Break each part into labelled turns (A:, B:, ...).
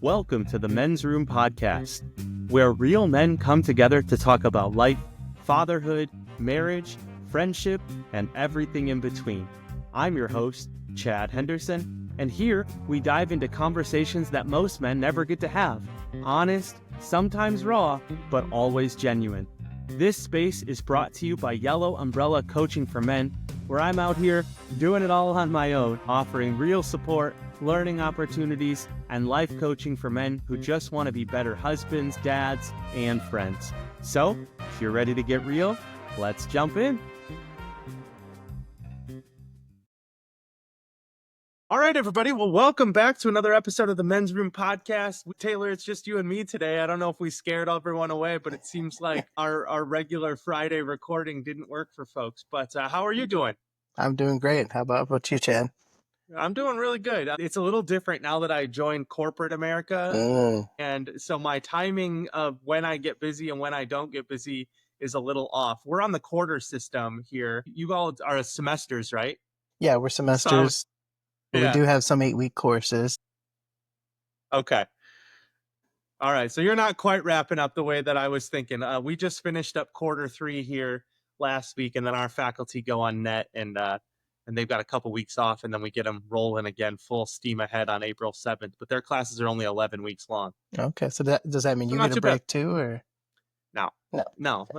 A: Welcome to the Men's Room Podcast, where real men come together to talk about life, fatherhood, marriage, friendship, and everything in between. I'm your host, Chad Henderson, and here we dive into conversations that most men never get to have. Honest, sometimes raw, but always genuine. This space is brought to you by Yellow Umbrella Coaching for Men, where I'm out here doing it all on my own, offering real support, learning opportunities, and life coaching for men who just want to be better husbands, dads, and friends. So, if you're ready to get real, let's jump in. All right, everybody. Well, welcome back to another episode of the Men's Room Podcast. Taylor, it's just you and me today. I don't know if we scared everyone away, but it seems like our regular Friday recording didn't work for folks. But how are you doing?
B: I'm doing great. How about you, Chad?
A: I'm doing really good. It's a little different now that I joined corporate America. And so my timing of when I get busy and when I don't get busy is a little off. We're on the quarter system here. You all are semesters, right?
B: Yeah, we're semesters.
A: Yeah.
B: We do have some 8-week courses.
A: Okay. All right. So you're not quite wrapping up the way that I was thinking. We just finished up quarter 3 here last week, and then our faculty go on net and they've got a couple weeks off, and then we get them rolling again full steam ahead on April 7th. But their classes are only 11 weeks long.
B: Okay. So does that mean you get a break too, or?
A: No.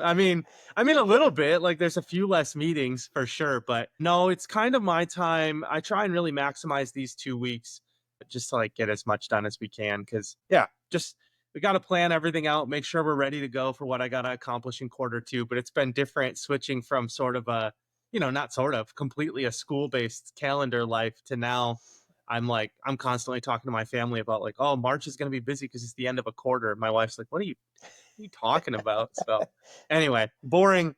A: I mean a little bit. Like there's a few less meetings for sure, but no, it's kind of my time. I try and really maximize these 2 weeks just to like get as much done as we can. Cause we got to plan everything out, make sure we're ready to go for what I got to accomplish in quarter 2. But it's been different switching from sort of completely a school-based calendar life to now I'm constantly talking to my family about like, oh, March is going to be busy because it's the end of a quarter. My wife's like, what are you talking about? So anyway, boring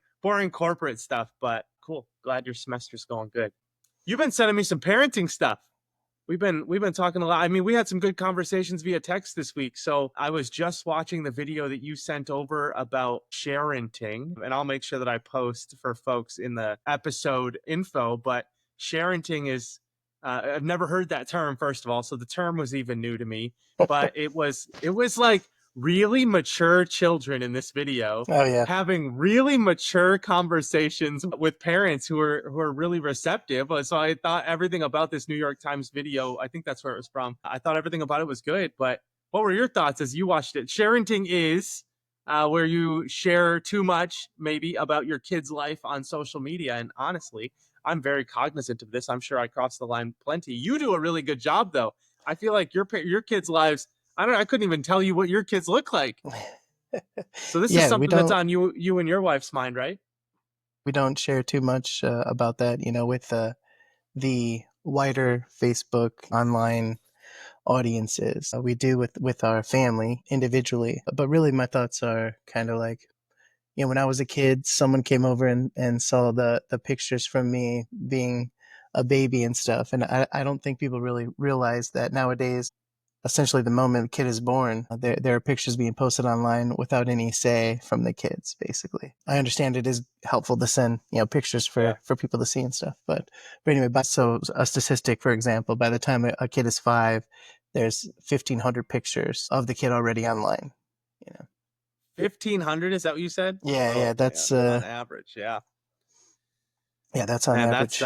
A: corporate stuff, but cool. Glad your semester's going good. You've been sending me some parenting stuff. We've been talking a lot. I mean, we had some good conversations via text this week. So I was just watching the video that you sent over about sharenting, and I'll make sure that I post for folks in the episode info. But sharenting is, I've never heard that term, first of all. So the term was even new to me, but it was like really mature children in this video having really mature conversations with parents who are really receptive. So I thought everything about this New York Times video, I think that's where it was from, I thought everything about it was good. But what were your thoughts as you watched it? Sharenting is where you share too much maybe about your kid's life on social media. And honestly, I'm very cognizant of this. I'm sure I crossed the line plenty. You do a really good job though. I feel like your kids' lives, I couldn't even tell you what your kids look like. So this is something that's on you and your wife's mind, right?
B: We don't share too much about that, with the wider Facebook online audiences. We do with our family individually. But really my thoughts are kind of like, when I was a kid, someone came over and saw the pictures from me being a baby and stuff. And I don't think people really realize that nowadays, essentially the moment the kid is born, there are pictures being posted online without any say from the kids, basically. I understand it is helpful to send, pictures for people to see and stuff. But anyway, so a statistic, for example, by the time a kid is 5, there's 1,500 pictures of the kid already online,
A: 1,500, is that what you said?
B: Yeah, that's
A: on average. Yeah,
B: that's on average.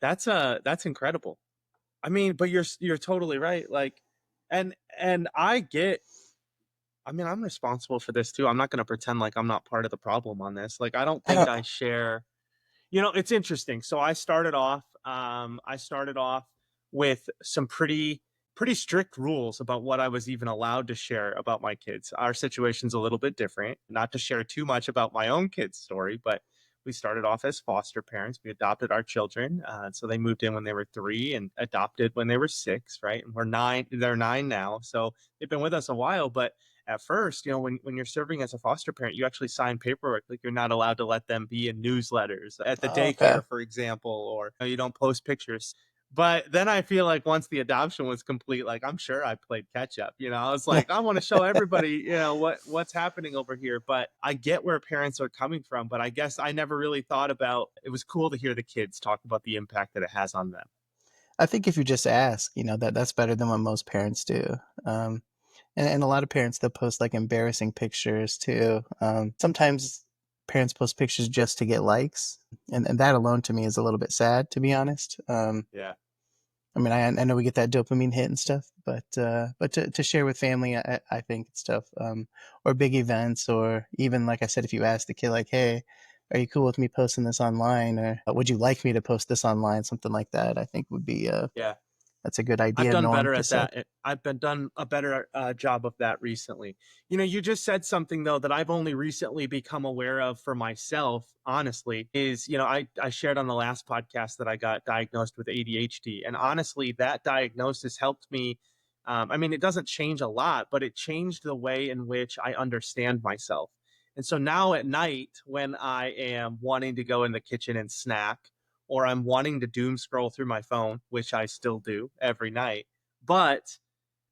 A: That's incredible. I mean, but you're totally right. Like, and I'm responsible for this too. I'm not going to pretend like I'm not part of the problem on this. Like, I don't think I share, it's interesting. So I started off with some pretty strict rules about what I was even allowed to share about my kids. Our situation's a little bit different, not to share too much about my own kid's story, but we started off as foster parents. We adopted our children. So they moved in when they were 3 and adopted when they were 6, right? And we're 9, they're 9 now. So they've been with us a while. But at first, when you're serving as a foster parent, you actually sign paperwork. Like you're not allowed to let them be in newsletters at the daycare, for example, or you don't post pictures. But then I feel like once the adoption was complete, like I'm sure I played catch up. I was like, I want to show everybody, what's happening over here. But I get where parents are coming from. But I guess I never really thought about, it was cool to hear the kids talk about the impact that it has on them.
B: I think if you just ask, that's better than what most parents do. Um, and a lot of parents, they'll post like embarrassing pictures too. Sometimes parents post pictures just to get likes, and that alone to me is a little bit sad, to be honest.
A: Yeah.
B: I mean, I know we get that dopamine hit and stuff, but to share with family, I think it's tough. Or big events, or even like I said, if you ask the kid, like, "Hey, are you cool with me posting this online, or would you like me to post this online?" Something like that, I think would be
A: Yeah.
B: that's a good
A: I've
B: idea
A: done
B: norm
A: better
B: to
A: at
B: set.
A: that. I've been done a better job of that recently. You know, you just said something though that I've only recently become aware of for myself. Honestly, is I shared on the last podcast that I got diagnosed with ADHD, and honestly, that diagnosis helped me. I mean, it doesn't change a lot, but it changed the way in which I understand myself. And so now at night, when I am wanting to go in the kitchen and snack, or I'm wanting to doom scroll through my phone, which I still do every night, but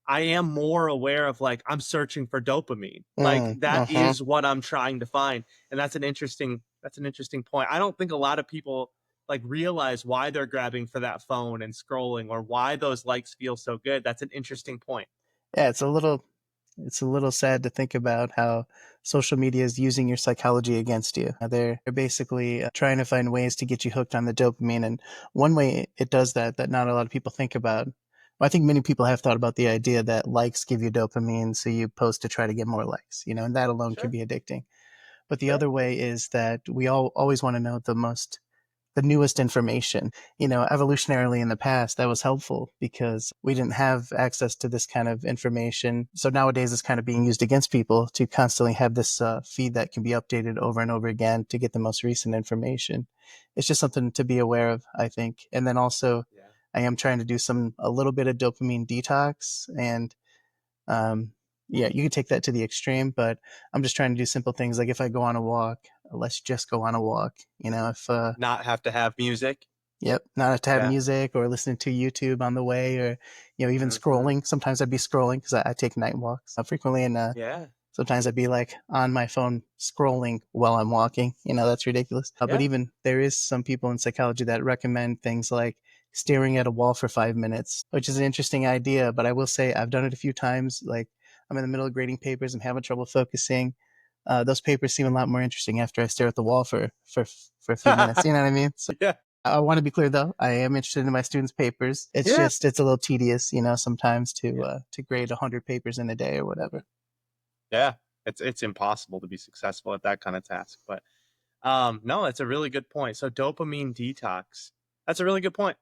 A: I am more aware of like I'm searching for dopamine. Like that
B: Uh-huh.
A: is what I'm trying to find. And that's an interesting point. I don't think a lot of people like realize why they're grabbing for that phone and scrolling or why those likes feel so good. That's an interesting point.
B: Yeah, it's a little sad to think about how social media is using your psychology against you. They're basically trying to find ways to get you hooked on the dopamine, and one way it does that not a lot of people think about. Well, I think many people have thought about the idea that likes give you dopamine, so you post to try to get more likes, and that alone can
A: Sure.
B: be addicting. But the
A: Sure.
B: other way is that we all always want to know the newest information. Evolutionarily in the past, that was helpful because we didn't have access to this kind of information. So nowadays, it's kind of being used against people to constantly have this feed that can be updated over and over again to get the most recent information. It's just something to be aware of, I think. And then also,
A: Yeah.
B: I am trying to do a little bit of dopamine detox, and um, yeah, you can take that to the extreme, but I'm just trying to do simple things like if I go on a walk, let's just go on a walk. If
A: Not have to have music.
B: Yep, not to have
A: Yeah.
B: music or listening to YouTube on the way, or even
A: Hmm.
B: scrolling. Sometimes I'd be scrolling because I take night walks frequently, and
A: Yeah.
B: sometimes I'd be like on my phone scrolling while I'm walking. That's ridiculous. But
A: Yeah.
B: even there is some people in psychology that recommend things like staring at a wall for 5 minutes, which is an interesting idea. But I will say I've done it a few times. Like I'm in the middle of grading papers, I'm having trouble focusing. Those papers seem a lot more interesting after I stare at the wall for a few minutes. You know what I mean? So
A: Yeah.
B: I want to be clear though. I am interested in my students' papers. It's
A: Yeah.
B: just it's a little tedious, sometimes
A: Yeah.
B: to grade 100 papers in a day or whatever.
A: Yeah. It's impossible to be successful at that kind of task. But no, that's a really good point. So dopamine detox. That's a really good point.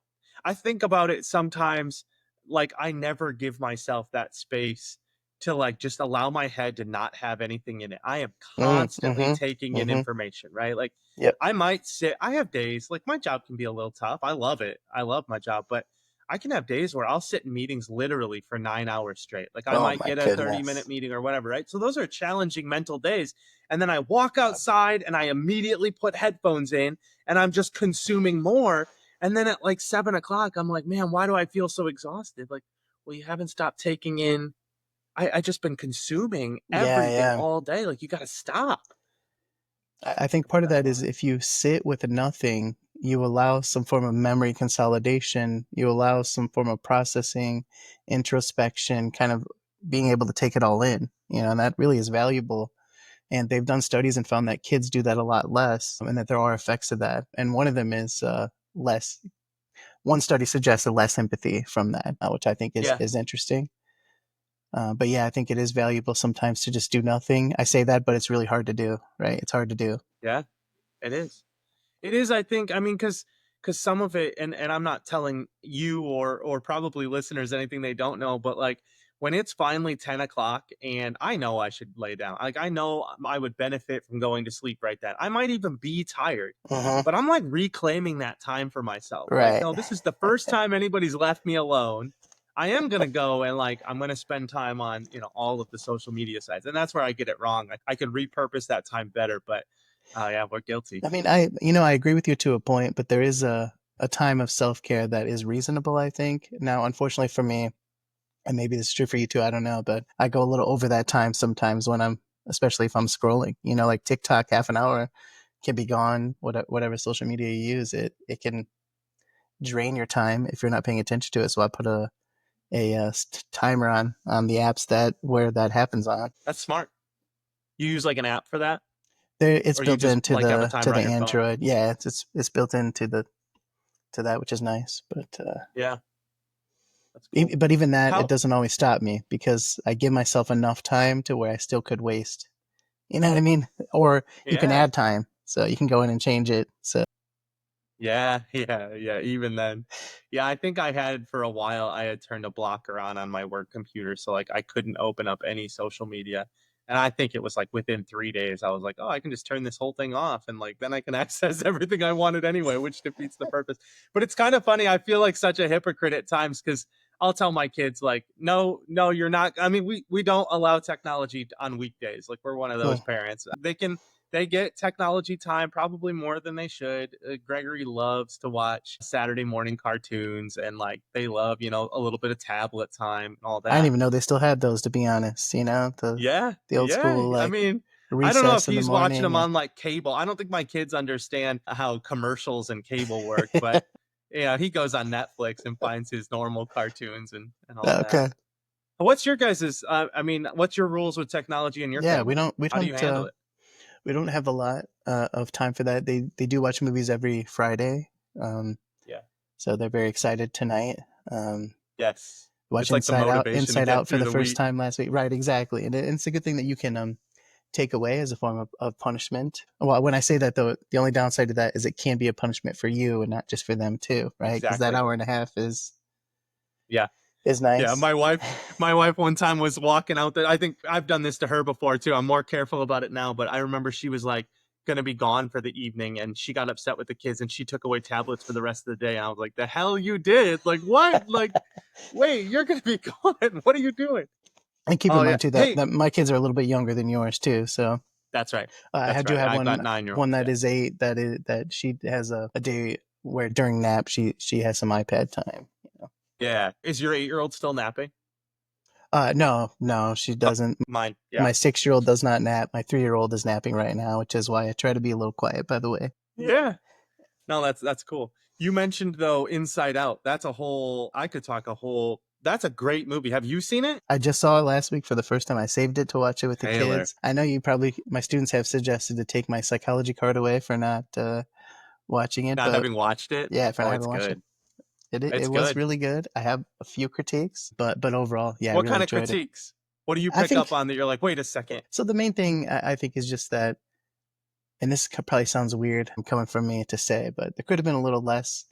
A: I think about it sometimes like I never give myself that space to like just allow my head to not have anything in it. I am constantly taking in
B: Mm-hmm.
A: information, right? Like
B: Yep.
A: I might sit, I have days like my job can be a little tough. I love it. I love my job, but I can have days where I'll sit in meetings literally for 9 hours straight. Like I
B: Oh
A: might
B: my
A: get a 30-minute
B: goodness.
A: meeting or whatever, right? So those are challenging mental days. And then I walk outside and I immediately put headphones in and I'm just consuming more. And then at like 7 o'clock, I'm like, man, why do I feel so exhausted? Like, well, you haven't stopped taking in. I just been consuming
B: Yeah,
A: everything
B: yeah.
A: all day. Like, you got to stop.
B: I think part of
A: That's
B: that is
A: why.
B: if you sit with nothing, you allow some form of memory consolidation. You allow some form of processing, introspection, kind of being able to take it all in. And that really is valuable. And they've done studies and found that kids do that a lot less, and that there are effects of that. And one of them is less. One study suggested less empathy from that, which I think is
A: Yeah.
B: is interesting. But yeah, I think it is valuable sometimes to just do nothing. I say that, but it's really hard to do, right? It's hard to do.
A: Yeah. It is. It is, I think. I mean, because some of it, and I'm not telling you or probably listeners anything they don't know, but like when it's finally 10 o'clock and I know I should lay down, like I know I would benefit from going to sleep right then. I might even be tired,
B: Uh-huh.
A: but I'm like reclaiming that time for myself. Like,
B: Right.
A: no, this is the first time anybody's left me alone. I am gonna go and like I'm gonna spend time on all of the social media sites, and that's where I get it wrong. I could repurpose that time better, but yeah, we're guilty.
B: I mean, I agree with you to a point, but there is a time of self care that is reasonable. I think now, unfortunately for me, and maybe this is true for you too. I don't know, but I go a little over that time sometimes when especially if I'm scrolling. Like TikTok, half an hour can be gone. Whatever social media you use, it can drain your time if you're not paying attention to it. So I put a timer on the apps that where that happens on.
A: That's smart. You use like an app for that,
B: It's
A: or you
B: built
A: just
B: into
A: like have a
B: the
A: timer on your phone?
B: Android. Yeah, it's built into the to that, which is nice. But
A: Yeah, that's cool.
B: but even that, it
A: How?
B: doesn't always stop me because I give myself enough time to where I still could waste. You know what I mean? Or you can
A: Yeah.
B: add time, so you can go in and change it. So
A: Yeah, yeah. Even then, yeah, I think I had for a while. I had turned a blocker on my work computer, so like I couldn't open up any social media. And I think it was like within 3 days, I was like, oh, I can just turn this whole thing off, and like then I can access everything I wanted anyway, which defeats the purpose. But it's kind of funny. I feel like such a hypocrite at times because I'll tell my kids like, no, you're not. I mean, we don't allow technology on weekdays. Like we're one of those
B: cool.
A: parents. They get technology time probably more than they should. Gregory loves to watch Saturday morning cartoons and like they love, a little bit of tablet time and all
B: I didn't
A: that.
B: even know they still had those. To be honest,
A: Yeah,
B: the old
A: yeah.
B: school
A: I
B: like
A: mean, I don't know if
B: recess in the
A: he's watching
B: morning.
A: them on like cable. I don't think my kids understand how commercials and cable work, but yeah, he goes on Netflix and finds his normal cartoons and all that.
B: Okay.
A: What's your guys's? I mean, what's your rules with technology in your
B: Yeah,
A: family?
B: we
A: How do you
B: don't
A: handle it?
B: we don't have a lot of time for that. They do watch movies every Friday, um,
A: Yeah.
B: so they're very excited tonight. Um,
A: Yes.
B: watch
A: It's like the motivation to
B: Inside
A: get
B: Out for
A: through
B: the
A: the
B: first
A: week.
B: time last week. Right, exactly, and it's a good thing that you can take away as a form of punishment. Well, when I say that though, the only downside to that is it can be a punishment for you and not just for them too, right? Because that
A: Exactly.
B: hour and a half
A: Yeah.
B: is
A: Yeah.
B: nice.
A: My wife one time was walking out there. I think I've done this to her before too. I'm more careful about it now, but I remember she was like going to be gone for the evening and she got upset with the kids and she took away tablets for the rest of the day. And I was like, the hell you did? Like, what? Like, wait, you're going to be gone. What are you doing?
B: And keep in
A: Oh, yeah.
B: mind too
A: Hey,
B: that my kids are a little bit younger than yours too, so
A: that's right.
B: I
A: That's
B: do
A: right.
B: have
A: I've got
B: one
A: 9-year-olds.
B: that
A: Yeah.
B: is 8 that she has a day where during nap she has some iPad time.
A: Yeah. Is your 8-year-old still napping?
B: No, she doesn't.
A: Mine. Yeah.
B: My 6-year-old does not nap. My 3-year-old is napping right now, which is why I try to be a little quiet. By the way,
A: Yeah. No, that's cool. You mentioned though Inside Out. I could talk a whole That's a great movie. Have you seen it?
B: I just saw it last week for the first time. I saved it to watch it with the
A: Taylor.
B: kids. I know my students have suggested to take my psychology card away for not watching it,
A: Not
B: but
A: having watched it.
B: yeah, for
A: Oh,
B: not
A: it's
B: having watched it.
A: good.
B: It
A: It's
B: was
A: good.
B: really good. I have a few critiques, but overall, yeah, I
A: What
B: really
A: kind of
B: enjoyed it.
A: critiques? What do you
B: I
A: pick up
B: think
A: on that you're like, wait a second?
B: so. The main thing I think is just that, and this probably sounds weird coming from me to say, but there could have been a little less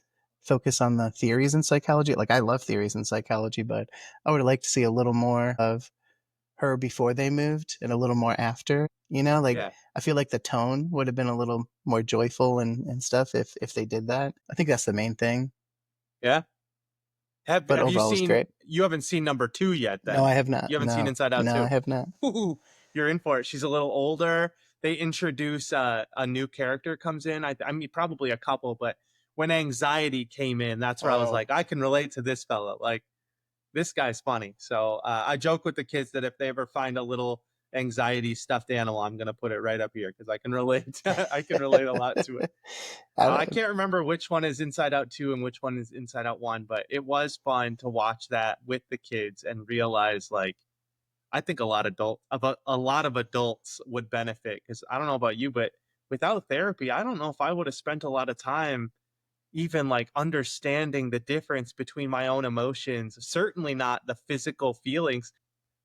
B: focus on the theories in psychology. Like I love theories in psychology, but I would like to see a little more of her before they moved and a little more after. Like
A: Yeah.
B: I feel like the tone would have been a little more joyful and stuff if they did that. I think that's the main thing.
A: Yeah. Have
B: But
A: have you
B: overall, it was
A: seen
B: great.
A: you haven't seen number 2 yet
B: No,
A: then?
B: I have not.
A: You haven't seen
B: No,
A: Inside Out
B: no, I
A: 2.
B: have not.
A: Ooh, you're in for it. She's a little older. They introduce a new character comes in. I mean probably a couple, but when anxiety came in, that's where I was
B: Oh,
A: like, I can relate to this fella. Like this guy's funny. So I joke with the kids that if they ever find a little anxiety stuffed animal, I'm gonna put it right up here because I can relate. I can relate a lot to it.
B: I
A: I
B: don't.
A: can't remember which one is Inside Out 2 and which one is Inside Out 1, but it was fun to watch that with the kids and realize like I think a lot of adults would benefit because I don't know about you, but without therapy, I don't know if I would have spent a lot of time even like understanding the difference between my own emotions, certainly not the physical feelings.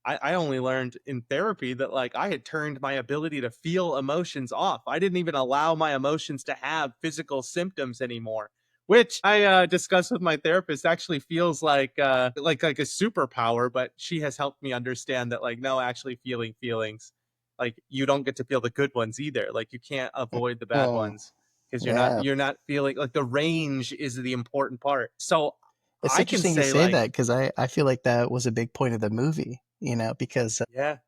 A: I only learned in therapy that like I had turned my ability to feel emotions off. I didn't even allow my emotions to have physical symptoms anymore, which I discussed with my therapist. Actually, feels like a superpower. But she has helped me understand that like no, actually feeling feelings, like you don't get to feel the good ones either. Like you can't avoid the bad
B: Oh,
A: ones because
B: yeah.
A: you're not feeling like the range is the important part. So
B: It's
A: I can
B: interesting you
A: say
B: say
A: like
B: that because I feel like that was a big point of the movie. Because
A: yeah,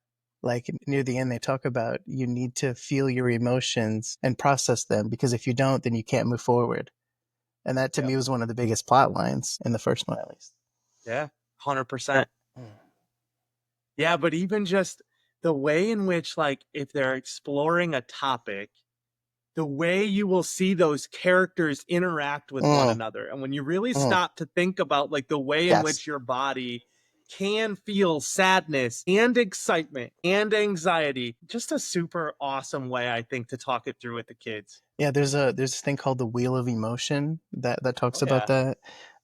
B: like near the end they talk about you need to feel your emotions and process them because if you don't, then you can't move forward. And that to
A: yeah,
B: me was one of the biggest plot lines in the first one, at least.
A: yeah, 100%.
B: Mm.
A: Yeah, but even just the way in which, like, if they're exploring a topic, the way you will see those characters interact with one
B: Mm,
A: another. And when you really
B: mm.
A: stop to think about like the way in
B: Yes.
A: which your body can feel sadness and excitement and anxiety, just a super awesome way, I think, to talk it through with the kids.
B: Yeah, there's this thing called the wheel of emotion that talks
A: Oh,
B: about
A: yeah.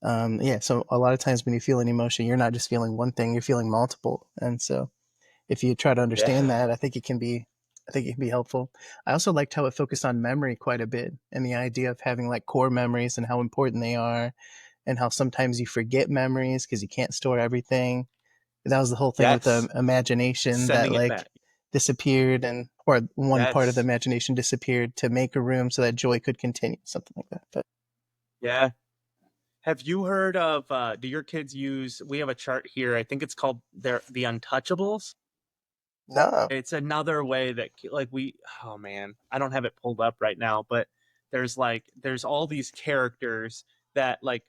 B: that. Yeah, so a lot of times when you feel an emotion, you're not just feeling one thing, you're feeling multiple. And so if you try to understand
A: Yeah.
B: that, I think it can be helpful. I also liked how it focused on memory quite a bit and the idea of having like core memories and how important they are and how sometimes you forget memories because you can't store everything. That was the whole thing with the
A: Yes.
B: imagination that
A: Sending it
B: like
A: back.
B: disappeared and or one part of the
A: Yes.
B: imagination disappeared to make a room so that joy could continue, something like that. But
A: Yeah. Have you heard of do your kids use we have a chart here. I think it's called the untouchables.
B: no.
A: It's another way that like we oh man, I don't have it pulled up right now, but there's all these characters that like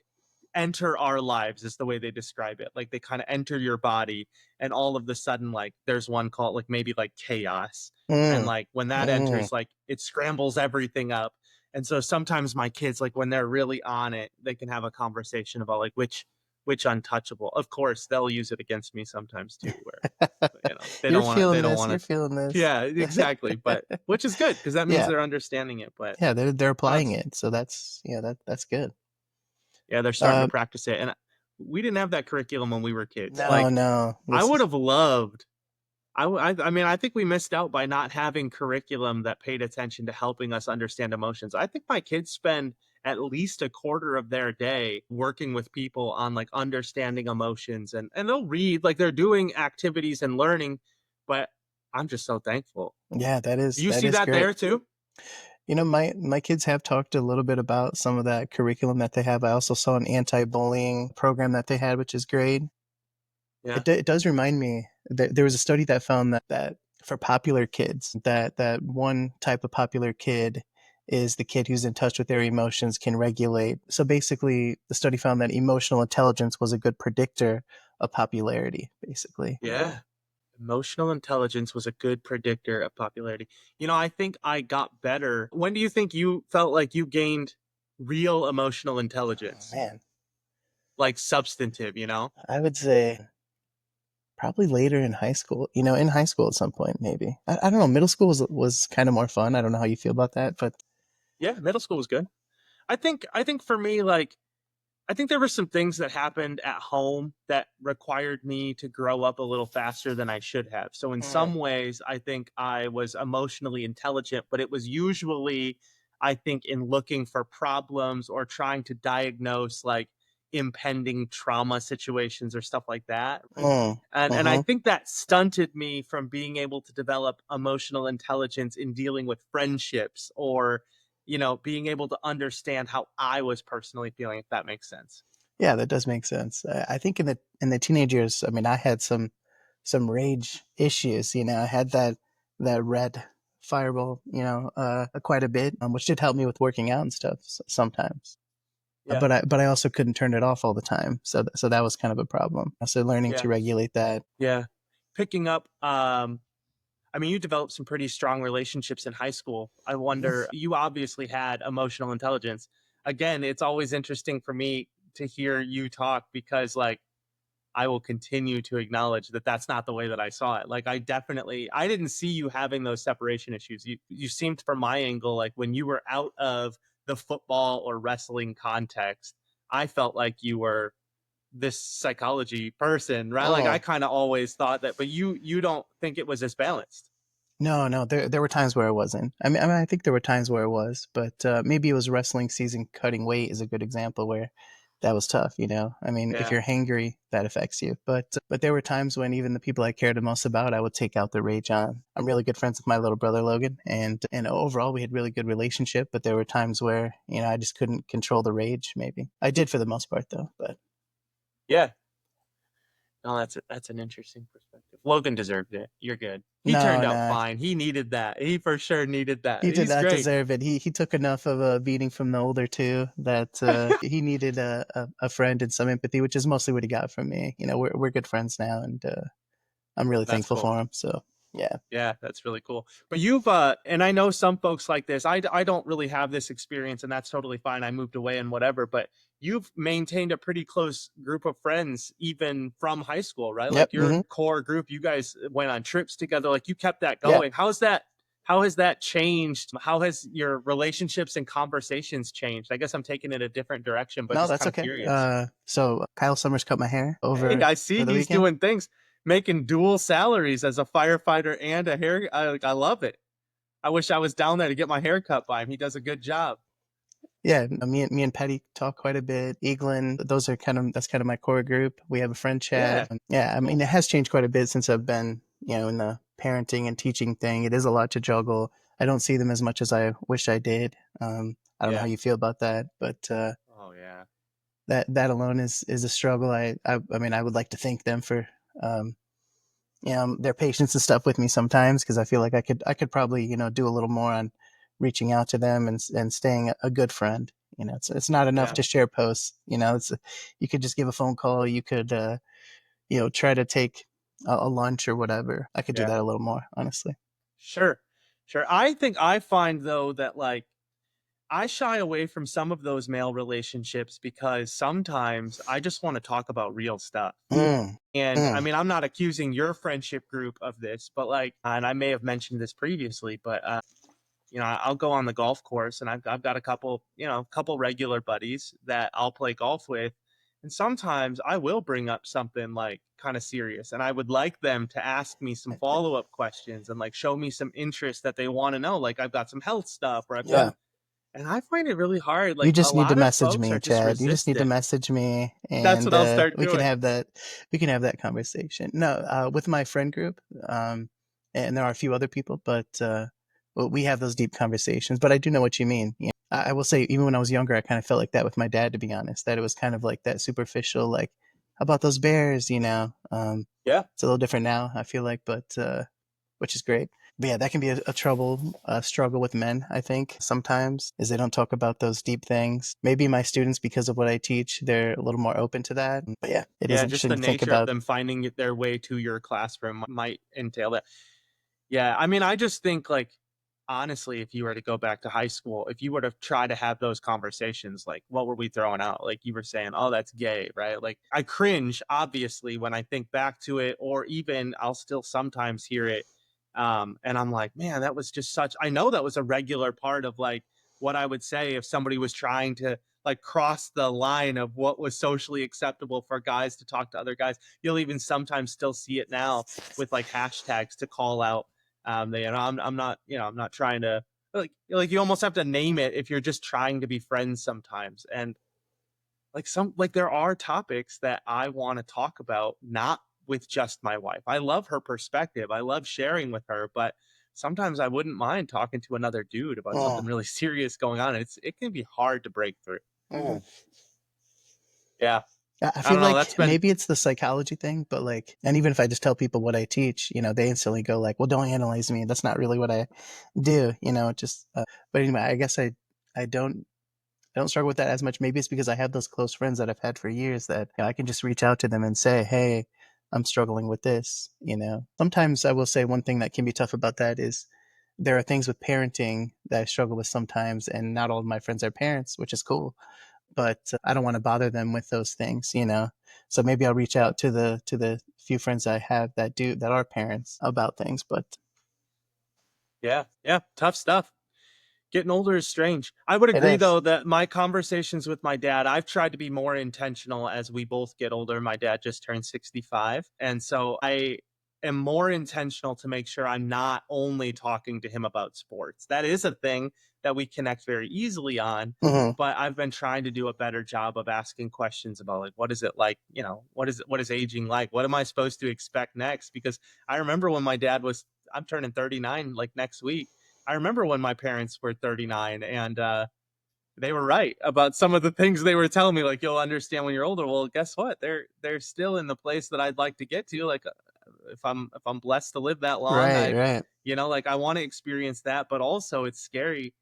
A: enter our lives is the way they describe it. Like they kind of enter your body and all of the sudden like there's one called like maybe like chaos. And
B: Mm,
A: like when that
B: mm.
A: enters like it scrambles everything up. And so sometimes my kids like when they're really on it, they can have a conversation about like which untouchable. Of course, they'll use it against me sometimes too where they
B: You're
A: don't want to
B: feeling
A: they don't
B: this.
A: want
B: You're
A: to
B: feeling this.
A: yeah, exactly. But which is good because that means
B: Yeah,
A: they're understanding it. But
B: yeah. They're
A: no,
B: applying
A: it's
B: it, so that's yeah, that's good.
A: yeah, they're starting to
B: Uh,
A: practice it. And we didn't have that curriculum when we were kids.
B: no,
A: Like
B: no.
A: I
B: This
A: would
B: is
A: have loved. I mean, I think we missed out by not having curriculum that paid attention to helping us understand emotions. I think my kids spend at least a quarter of their day working with people on like understanding emotions and they'll read like they're doing activities and learning, but I'm just so thankful.
B: yeah,
A: You
B: that
A: see
B: is
A: that
B: great.
A: there too?
B: My kids have talked a little bit about some of that curriculum that they have. I also saw an anti-bullying program that they had, which is great.
A: Yeah.
B: It does remind me that there was a study that found that for popular kids, that one type of popular kid is the kid who's in touch with their emotions, can regulate. So basically, the study found that emotional intelligence was a good predictor of popularity, basically.
A: Yeah. Emotional intelligence was a good predictor of popularity. I think I got better. When do you think you felt like you gained real emotional
B: Oh,
A: intelligence?
B: man,
A: Like substantive?
B: I would say probably later in high school. In high school at some point, maybe. I don't know. Middle school was kind of more fun. I don't know how you feel about that, but
A: Yeah, middle school was good. I think for me, like I think there were some things that happened at home that required me to grow up a little faster than I should have. So in
B: mm,
A: some ways, I think I was emotionally intelligent, but it was usually, I think, in looking for problems or trying to diagnose like impending trauma situations or stuff like that. And I
B: mm-hmm.
A: think that stunted me from being able to develop emotional intelligence in dealing with friendships or being able to understand how I was personally feeling, if that makes sense.
B: Yeah, that does make sense. I think in the teenage years, I mean, I had some rage issues. I had that red fireball, quite a bit, which did help me with working out and stuff sometimes.
A: Yeah.
B: But I also couldn't turn it off all the time, so that was kind of a problem. So learning
A: Yeah.
B: to regulate that.
A: Yeah. Picking up, I mean, you developed some pretty strong relationships in high school. I wonder, you obviously had emotional intelligence. Again, it's always interesting for me to hear you talk because, like, I will continue to acknowledge that that's not the way that I saw it. Like I didn't see you having those separation issues. You seemed from my angle like when you were out of the football or wrestling context, I felt like you were this psychology person, right? Like I
B: Mm.
A: kind of always thought that, but you don't think it was as balanced.
B: No, no, there were times where it wasn't. I think there were times where it was, but maybe it was wrestling season. Cutting weight is a good example where that was tough. I mean, if
A: Yeah.
B: you're hangry, that affects you. But there were times when even the people I cared the most about, I would take out the rage on. I'm really good friends with my little brother Logan, and overall we had really good relationship. But there were times where I just couldn't control the rage. Maybe I did for the most part though. But
A: Yeah. No, that's an interesting perspective. Logan deserved it. You're good. He
B: no,
A: turned out
B: no,
A: fine. He needed that. He for sure needed that.
B: he did
A: He's
B: not
A: great.
B: deserve it. He took enough of a beating from the older two that he needed a friend and some empathy, which is mostly what he got from me. We're good friends now, and I'm really
A: That's
B: thankful
A: cool.
B: for him. So Yeah.
A: Yeah, that's really cool. But you've and I know some folks like this. I don't really have this experience and that's totally fine. I moved away and whatever, but you've maintained a pretty close group of friends even from high school, right?
B: Yep.
A: Like your core group, you guys went on trips together, like you kept that
B: Yeah.
A: going. How has that changed? How has your relationships and conversations changed? I guess I'm taking it a different direction, but
B: No,
A: just
B: that's
A: kind of
B: okay.
A: curious.
B: So Kyle Summers cut my hair
A: Hey,
B: over
A: I see
B: the
A: he's
B: weekend.
A: doing things, making dual salaries as a firefighter and a hair. I love it. I wish I was down there to get my hair cut by him. He does a good job.
B: Yeah, me and Petty talk quite a bit. Eaglin, those are that's kind of my core group. We have a friend chat.
A: Yeah,
B: Yeah, I mean
A: cool.
B: it has changed quite a bit since I've been, in the parenting and teaching thing. It is a lot to juggle. I don't see them as much as I wish I did. I don't know how
A: Yeah.
B: you feel about that, but
A: Oh yeah.
B: that alone is a struggle. I mean I would like to thank them for um, their patience and stuff with me sometimes because I feel like I could probably do a little more on reaching out to them and staying a good friend. It's not enough
A: Yeah.
B: to share posts. You could just give a phone call. You could try to take a lunch or whatever. I could do
A: Yeah.
B: that a little more honestly.
A: Sure. Sure. I think I find though that like I shy away from some of those male relationships because sometimes I just want to talk about real stuff.
B: Mm,
A: And I
B: mm,
A: mean, I'm not accusing your friendship group of this, but like, and I may have mentioned this previously, but I'll go on the golf course and I've got a couple, couple regular buddies that I'll play golf with. And sometimes I will bring up something like kind of serious and I would like them to ask me some follow-up questions and like show me some interest that they want to know. Like I've got some health stuff or I've got,
B: yeah.
A: and I find it really hard.
B: You
A: Like a
B: just need to
A: lot of
B: message
A: folks
B: me,
A: are just
B: Chad. You just need to
A: resistant.
B: message me,
A: That's
B: and
A: what I'll start
B: we can
A: doing.
B: have that conversation. No, with my friend group, and there are a few other people, but well, we have those deep conversations. But I do know what you mean. I will say, even when I was younger, I kind of felt like that with my dad. To be honest, that it was kind of like that superficial, like, how about those bears?
A: Yeah.
B: It's a little different now. I feel like, but which is great. But yeah, that can be a struggle with men, I think, sometimes, is they don't talk about those deep things. Maybe my students, because of what I teach, they're a little more open to that. But yeah, it is
A: Yeah. Just
B: interesting
A: the
B: to think
A: nature of
B: about.
A: them finding their way to your classroom might entail that. Yeah, I mean, I just think like honestly, if you were to go back to high school, if you were to try to have those conversations, like what were we throwing out? Like you were saying, oh, that's gay, right? Like I cringe obviously when I think back to it, or even I'll still sometimes hear it. And I'm like, man, that was just such I know that was a regular part of like what I would say if somebody was trying to like cross the line of what was socially acceptable for guys to talk to other guys. You'll even sometimes still see it now with like hashtags to call out I'm not trying to like you almost have to name it if you're just trying to be friends sometimes. And like there are topics that I want to talk about, not with just my wife. I love her perspective. I love sharing with her, but sometimes I wouldn't mind talking to another dude about something
B: Mm,
A: really serious going on. It can be hard to break through.
B: mm.
A: Yeah.
B: I
A: I
B: feel
A: don't know.
B: like
A: That's been
B: maybe it's the psychology thing, but like, and even if I just tell people what I teach, they instantly go like, "Well, don't analyze me. That's not really what I do." Just. But anyway, I guess I don't struggle with that as much. Maybe it's because I have those close friends that I've had for years that I can just reach out to them and say, "Hey, I'm struggling with this." Sometimes I will say one thing that can be tough about that is there are things with parenting that I struggle with sometimes, and not all of my friends are parents, which is cool. But I don't want to bother them with those things. So maybe I'll reach out to the few friends I have that are parents about things. But
A: yeah, yeah, tough stuff. Getting older is strange. I would
B: it
A: agree
B: is.
A: though that my conversations with my dad, I've tried to be more intentional as we both get older. My dad just turned 65, and so I am more intentional to make sure I'm not only talking to him about sports. That is a thing that we connect very easily on,
B: Hmm.
A: but I've been trying to do a better job of asking questions about like what is it like, what is aging like? What am I supposed to expect next? Because I remember when my dad was I'm turning 39 like next week. I remember when my parents were 39 and they were right about some of the things they were telling me like you'll understand when you're older. Well, guess what? They're still in the place that I'd like to get to like if I'm blessed to live that long,
B: Right. Right.
A: like I want to experience that, but also it's scary.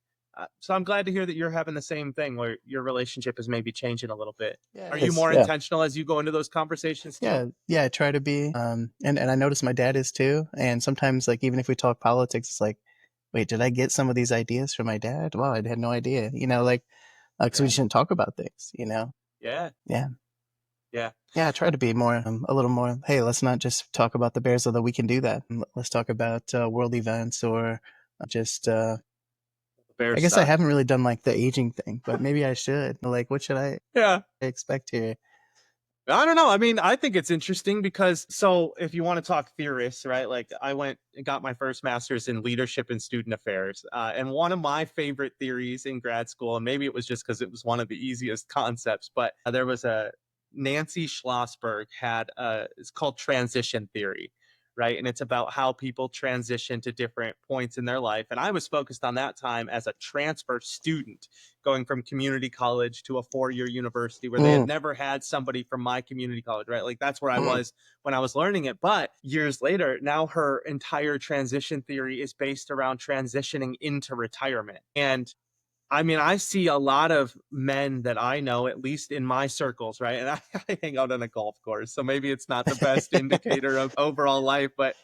A: So I'm glad to hear that you're having the same thing where your relationship is maybe changing a little bit.
B: Yeah,
A: Are
B: it
A: you
B: is.
A: more
B: Yeah.
A: intentional as you go into those conversations too?
B: Yeah, I try to be. And I notice my dad is too. And sometimes, like, even if we talk politics, it's like, wait, did I get some of these ideas from my dad? Wow, I had no idea. Like, because we
A: Yeah.
B: shouldn't talk about things.
A: Yeah.
B: Yeah.
A: Yeah.
B: Yeah, I try to be more, a little more. Hey, let's not just talk about the Bears, although we can do that. Let's talk about world events or just. I
A: Bears
B: guess I
A: suck.
B: haven't really done like the aging thing, but maybe I should. Like, what should I
A: Yeah.
B: expect here?
A: I don't know. I mean, I think it's interesting because so if you want to talk theorists, right? Like I went and got my first master's in leadership and student affairs. And one of my favorite theories in grad school, and maybe it was just because it was one of the easiest concepts, but there was a Nancy Schlossberg had it's called transition theory, right? And it's about how people transition to different points in their life. And I was focused on that time as a transfer student going from community college to a 4-year university where they had
B: Mm,
A: never had somebody from my community college, right? Like that's where I
B: mm,
A: was when I was learning it. But years later, now her entire transition theory is based around transitioning into retirement. And I mean, I see a lot of men that I know, at least in my circles, right? And I hang out on a golf course, so maybe it's not the best indicator of overall life, but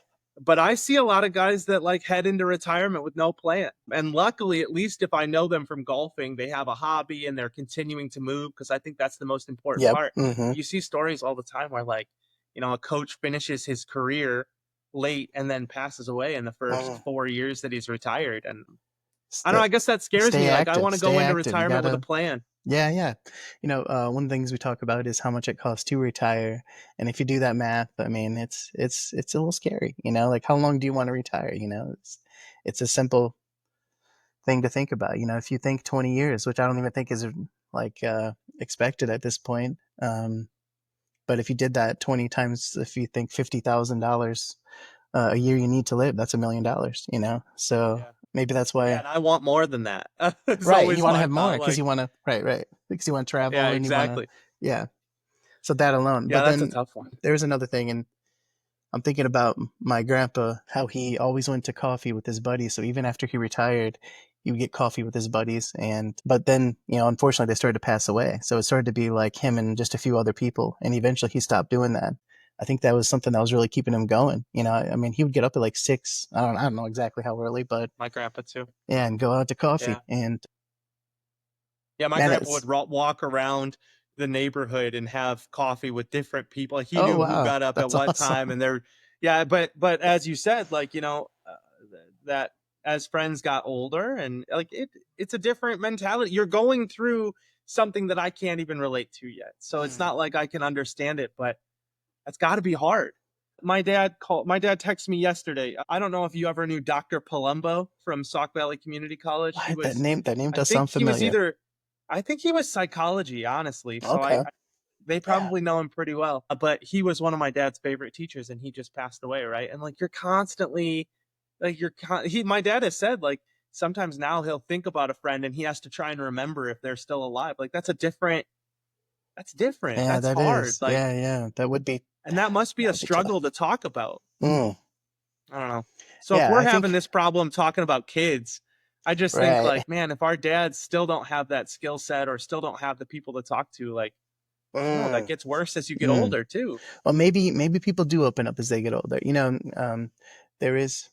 A: I see a lot of guys that like head into retirement with no plan. And luckily, at least if I know them from golfing, they have a hobby and they're continuing to move because I think that's the most important
B: yep.
A: part.
B: Mm-hmm.
A: But you see stories all the time where like, a coach finishes his career late and then passes away in the first
B: Mm.
A: 4 years that he's retired. And I don't know,
B: St-
A: I guess that scares
B: stay
A: me. Like I
B: active.
A: want to
B: Stay
A: go into
B: active. You
A: retirement with a
B: gotta.
A: plan.
B: Yeah, yeah. One of the things we talk about is how much it costs to retire, and if you do that math, I mean, it's a little scary. Like how long do you want to retire? It's a simple thing to think about. If you think 20 years, which I don't even think is like expected at this point. But if you did that 20 times, if you think $50,000 a year you need to live, that's $1 million. So
A: Yeah.
B: maybe that's
A: Yeah,
B: why.
A: and I want more than that. It's
B: Right, you
A: always
B: want to
A: my
B: have more
A: thought.
B: because
A: Like,
B: you want to. Right, because you want to travel
A: yeah,
B: and you want to.
A: exactly.
B: Yeah. So that alone.
A: Yeah,
B: But
A: that's a
B: then
A: tough one.
B: there's another thing, and I'm thinking about my grandpa, how he always went to coffee with his buddies. So even after he retired, he would get coffee with his buddies. But then, unfortunately, they started to pass away. So it started to be like him and just a few other people. And eventually he stopped doing that. I think that was something that was really keeping him going. I mean, he would get up at like 6. I don't know exactly how early, but
A: My grandpa too.
B: yeah, and go out to
A: Yeah.
B: coffee. And
A: Yeah, my
B: man,
A: grandpa
B: it's,
A: would walk around the neighborhood and have coffee with different people. He
B: oh,
A: knew who
B: wow,
A: got up at
B: that's
A: what time,
B: awesome.
A: and they're yeah. But as you said, like that as friends got older, and like it's a different mentality. You're going through something that I can't even relate to yet, so it's
B: Mm.
A: not like I can understand it. But that's got to be hard. My dad texted me yesterday. I don't know if you ever knew Dr. Palumbo from Sauk Valley Community College. He
B: What? That
A: was,
B: name, that name
A: I
B: does
A: think
B: sound
A: he was
B: familiar.
A: either, I think he was psychology, honestly. So
B: Okay.
A: they
B: Yeah.
A: probably know him pretty well. But he was one of my dad's favorite teachers, and he just passed away, right? And like you're constantly, like my dad has said like sometimes now he'll think about a friend and he has to try and remember if they're still alive. Like that's different.
B: Yeah,
A: That's
B: that
A: hard.
B: is.
A: Like,
B: Yeah, yeah.
A: and that must be
B: That
A: a
B: would be tough.
A: struggle to talk about.
B: Mm.
A: I don't know. So if
B: Yeah,
A: we're
B: I
A: having
B: think
A: this problem talking about kids, I just think
B: right.
A: like, man, if our dads still don't have that skill set or still don't have the people to talk to, like, I don't know, that
B: Mm.
A: gets worse as you get
B: Mm.
A: older too.
B: Well, maybe people do open up as they get older. There is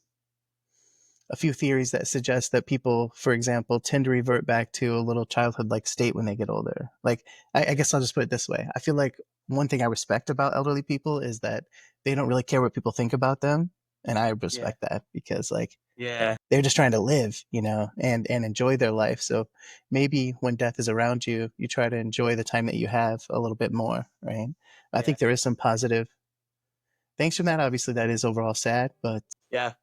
B: a few theories that suggest that people, for example, tend to revert back to a little childhood like state when they get older. Like, I
A: Yeah.
B: guess I'll just put it this way. I feel like one thing I respect about elderly people is that they don't really care what people think about them. And I
A: Yeah.
B: respect that because, like,
A: Yeah.
B: they're just trying to live, and enjoy their life. So maybe when death is around you, you try to enjoy the time that you have a little bit more, right? I
A: Yeah.
B: think there is some positive things from that. Obviously, that is overall sad, but
A: Yeah.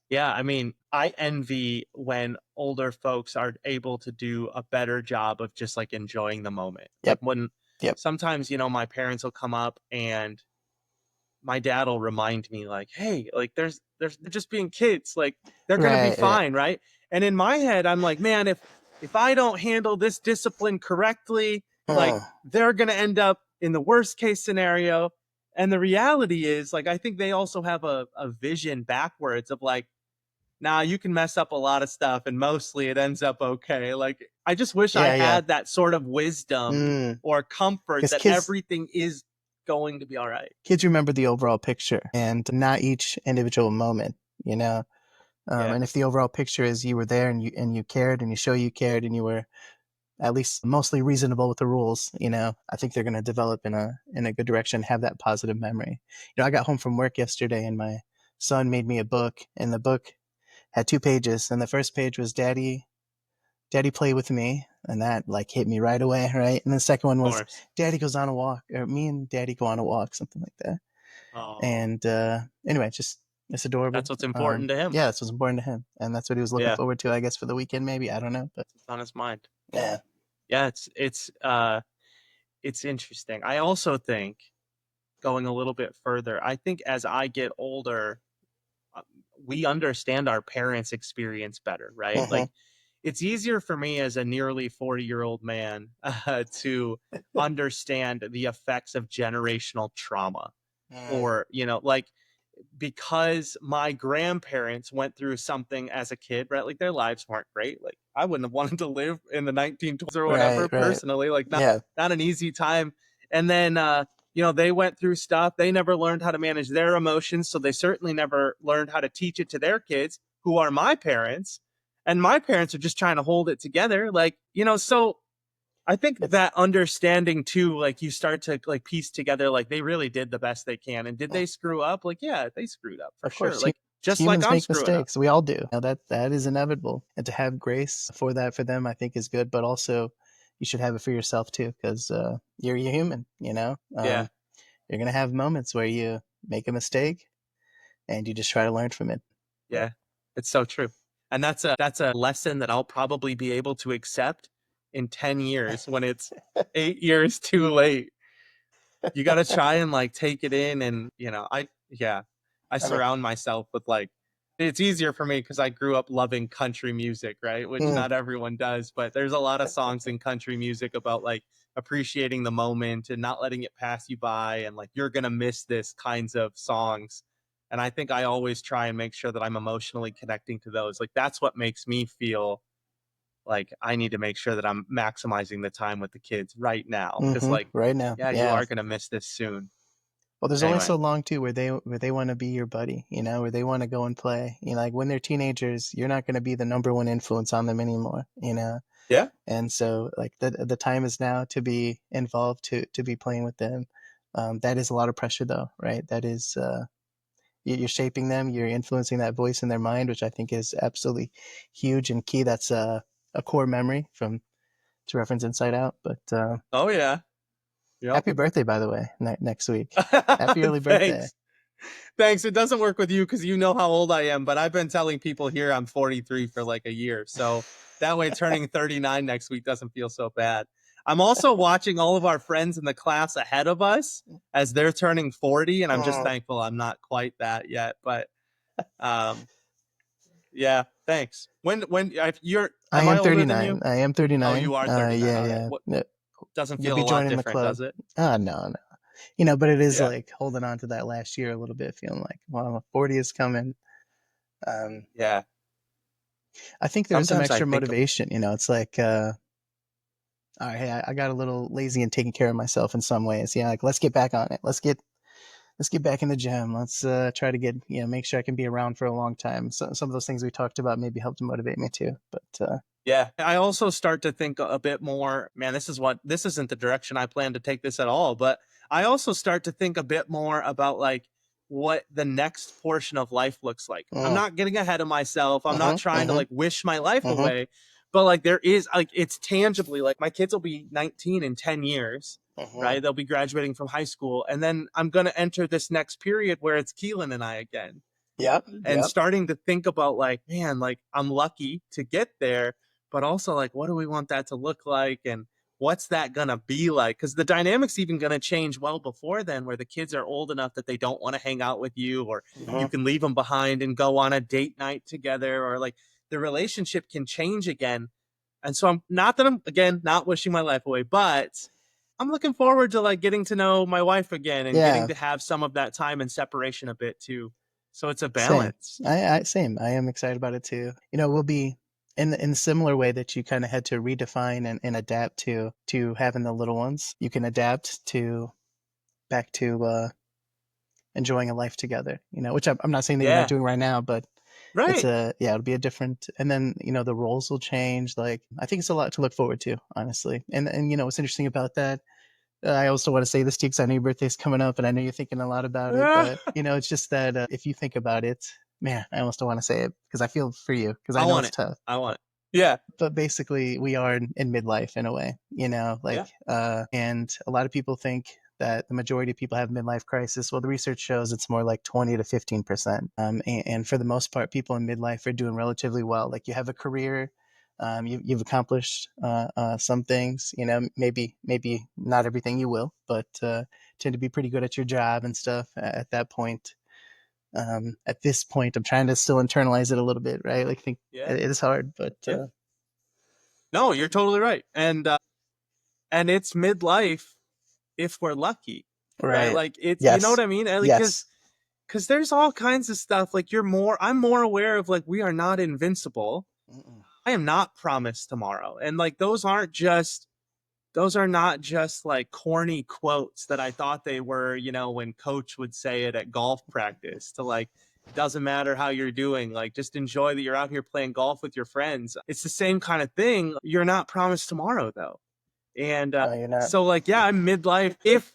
A: Yeah. I mean, I envy when older folks are able to do a better job of just like enjoying the moment. Like
B: yep,
A: when
B: yep.
A: sometimes, my parents will come up and my dad will remind me like, "Hey, like there's they're just being kids. Like they're going to be
B: Right, right.
A: fine, right?" And in my head, I'm like, "Man, if I don't handle this discipline correctly, like
B: Hmm.
A: they're going to end up in the worst case scenario." And the reality is like I think they also have a vision backwards of like nah, you can mess up a lot of stuff and mostly it ends up okay. Like, I just wish I
B: Yeah, yeah.
A: had that sort of wisdom or comfort
B: Because
A: that
B: kids
A: everything is going to be all right.
B: kids remember the overall picture and not each individual moment, you know.
A: Yeah,
B: And if the overall picture is you were there and you cared and you show you cared and you were at least mostly reasonable with the rules, you know, I think they're going to develop in a good direction, have that positive memory. You know, I got home from work yesterday and my son made me a book, and the book had 2 pages, and the first page was Daddy play with me, and that like hit me right away, right? And the second one
A: of
B: was
A: course.
B: Daddy goes on a walk, or me and Daddy go on a walk, something like that.
A: Oh,
B: And anyway, just it's
A: that's
B: adorable.
A: what's important to him.
B: Yeah, that's what's important to him, and that's what he was looking
A: Yeah,
B: forward to, I guess, for the weekend. Maybe I don't know, but
A: it's on his mind.
B: yeah.
A: Yeah, it's interesting. I also think going a little bit further, I think as I get older, uh, we understand our parents' experience better, right?
B: Mm-hmm.
A: Like, it's easier for me as a nearly 40-year-old man to understand the effects of generational trauma,
B: Mm.
A: or, like, because my grandparents went through something as a kid, right? Like, their lives weren't great. Like, I wouldn't have wanted to live in the 1920s or whatever
B: Right, right.
A: personally, like,
B: Yeah.
A: not an easy time. And then they went through stuff. They never learned how to manage their emotions, so they certainly never learned how to teach it to their kids, who are my parents. And my parents are just trying to hold it together, like, so I think
B: It's
A: that understanding too, like, you start to like piece together, like, they really did the best they can. And did they screw up? Like, yeah, they screwed up for
B: of
A: sure.
B: course
A: Like, just like
B: humans
A: I'm
B: make
A: screwing up.
B: mistakes. We all do. Now that is inevitable, and to have grace for that for them, I think, is good. But also, you should have it for yourself too, because you're human. You know,
A: Yeah,
B: you're gonna have moments where you make a mistake, and you just try to learn from it.
A: yeah. It's so true. And that's a lesson that I'll probably be able to accept in 10 years when it's 8 years too late. You got to try and like take it in. And I
B: I mean,
A: surround myself with, like, it's easier for me because I grew up loving country music, right? Which
B: mm,
A: not everyone does, but there's a lot of songs in country music about, like, appreciating the moment and not letting it pass you by, and like, you're gonna miss this kinds of songs. And I think I always try and make sure that I'm emotionally connecting to those. Like, that's what makes me feel like I need to make sure that I'm maximizing the time with the kids right now. Cause, like,
B: right now,
A: yeah, you
B: yeah.
A: are gonna miss this soon.
B: Well, there's only
A: Anyway.
B: so long too where they want to be your buddy, you know, where they want to go and play. You know, like when they're teenagers, you're not going to be the number one influence on them anymore, you know.
A: Yeah.
B: And so, like the time is now to be involved, to be playing with them. That is a lot of pressure, though, right? That is you're shaping them, you're influencing that voice in their mind, which I think is absolutely huge and key. That's a core memory from to reference Inside Out. But
A: Oh yeah. Yep.
B: happy birthday, by the way, next week. Happy early birthday.
A: Thanks. Thanks. It doesn't work with you because you know how old I am, but I've been telling people here I'm 43 for like a year. So that way, turning 39 next week doesn't feel so bad. I'm also watching all of our friends in the class ahead of us as they're turning 40, and I'm just
B: Mm.
A: thankful I'm not quite that yet. But um, yeah, thanks. When if you're,
B: I
A: am I
B: am
A: older than
B: 39.
A: you?
B: I am
A: Oh,
B: 39.
A: you are 39.
B: Yeah,
A: All right.
B: yeah.
A: What
B: No,
A: doesn't
B: you'll
A: feel
B: be
A: a lot
B: joining the
A: different,
B: club.
A: does it?
B: No, no. You know, but it is
A: Yeah.
B: like holding on to that last year a little bit, feeling like, well, 40 is coming. Um,
A: Yeah.
B: I think there is some
A: Sometimes I
B: extra
A: think
B: motivation. You know, it's like, all right, hey, I got a little lazy in taking care of myself in some ways. Yeah, like let's get back on it. Let's get back in the gym. Let's try to get make sure I can be around for a long time. So some of those things we talked about maybe helped to motivate me too. But
A: Yeah, I also start to think a bit more, man, this isn't the direction I plan to take this at all, but I also start to think a bit more about, like, what the next portion of life looks like. I'm
B: mm,
A: not getting ahead of myself. I'm not
B: mm-hmm,
A: trying to
B: mm-hmm,
A: like wish my life
B: mm-hmm,
A: away, but like, there is, like, it's tangibly, like, my kids will be 19 in 10 years,
B: mm-hmm.
A: right? They'll be graduating from high school, and then I'm going to enter this next period where it's Keelan and I again,
B: Yep,
A: and
B: yep.
A: starting to think about, like, man, like, I'm lucky to get there, but also, like, what do we want that to look like, and what's that gonna be like? Because the dynamics even gonna change well before then, where the kids are old enough that they don't want to hang out with you, or you
B: Mm-hmm.
A: can leave them behind and go on a date night together, or like, the relationship can change again. And so I'm not that I'm again not wishing my life away, but I'm looking forward to like getting to know my wife again and getting
B: Yeah,
A: to have some of that time and separation a bit too. So it's a
B: Same.
A: balance.
B: Same. I am excited about it too. We'll be in a similar way that you kind of had to redefine and adapt to having the little ones. You can adapt to back to enjoying a life together. Which I'm not saying that you're not
A: Yeah.
B: doing right now, but it's
A: Right.
B: it'll be a different, and then the roles will change. Like, I think it's a lot to look forward to, honestly. And what's interesting about that, I also want to say this to you because I know your birthday's coming up, and I know you're thinking a lot about it.
A: Ah,
B: But it's just that if you think about it, man, I almost don't want to say it because I feel for you because I
A: I
B: know
A: want
B: it's
A: it.
B: tough.
A: I want it. Yeah.
B: But basically, we are in midlife in a way,
A: Yeah.
B: and a lot of people think that the majority of people have midlife crisis. Well, the research shows it's more like 20 to 15%. And for the most part, people in midlife are doing relatively well. Like, you have a career, you've accomplished some things. Maybe not everything you will, but tend to be pretty good at your job and stuff at that point. At this point, I'm trying to still internalize it a little bit, right? Like, think
A: Yeah.
B: it is hard, but
A: Yeah. No, you're totally right. And it's midlife if we're lucky, right?
B: right.
A: Like it's, you know what
B: Yes.
A: I mean? And like,
B: Yes.
A: cause there's all kinds of stuff. Like I'm more aware of, like, we are not invincible.
B: Mm-mm.
A: I am not promised tomorrow. And like, those are not just like corny quotes that I thought they were, when coach would say it at golf practice to, like, it doesn't matter how you're doing. Like, just enjoy that you're out here playing golf with your friends. It's the same kind of thing. You're not promised tomorrow though. And
B: No, you're not.
A: so, like, yeah, I'm midlife if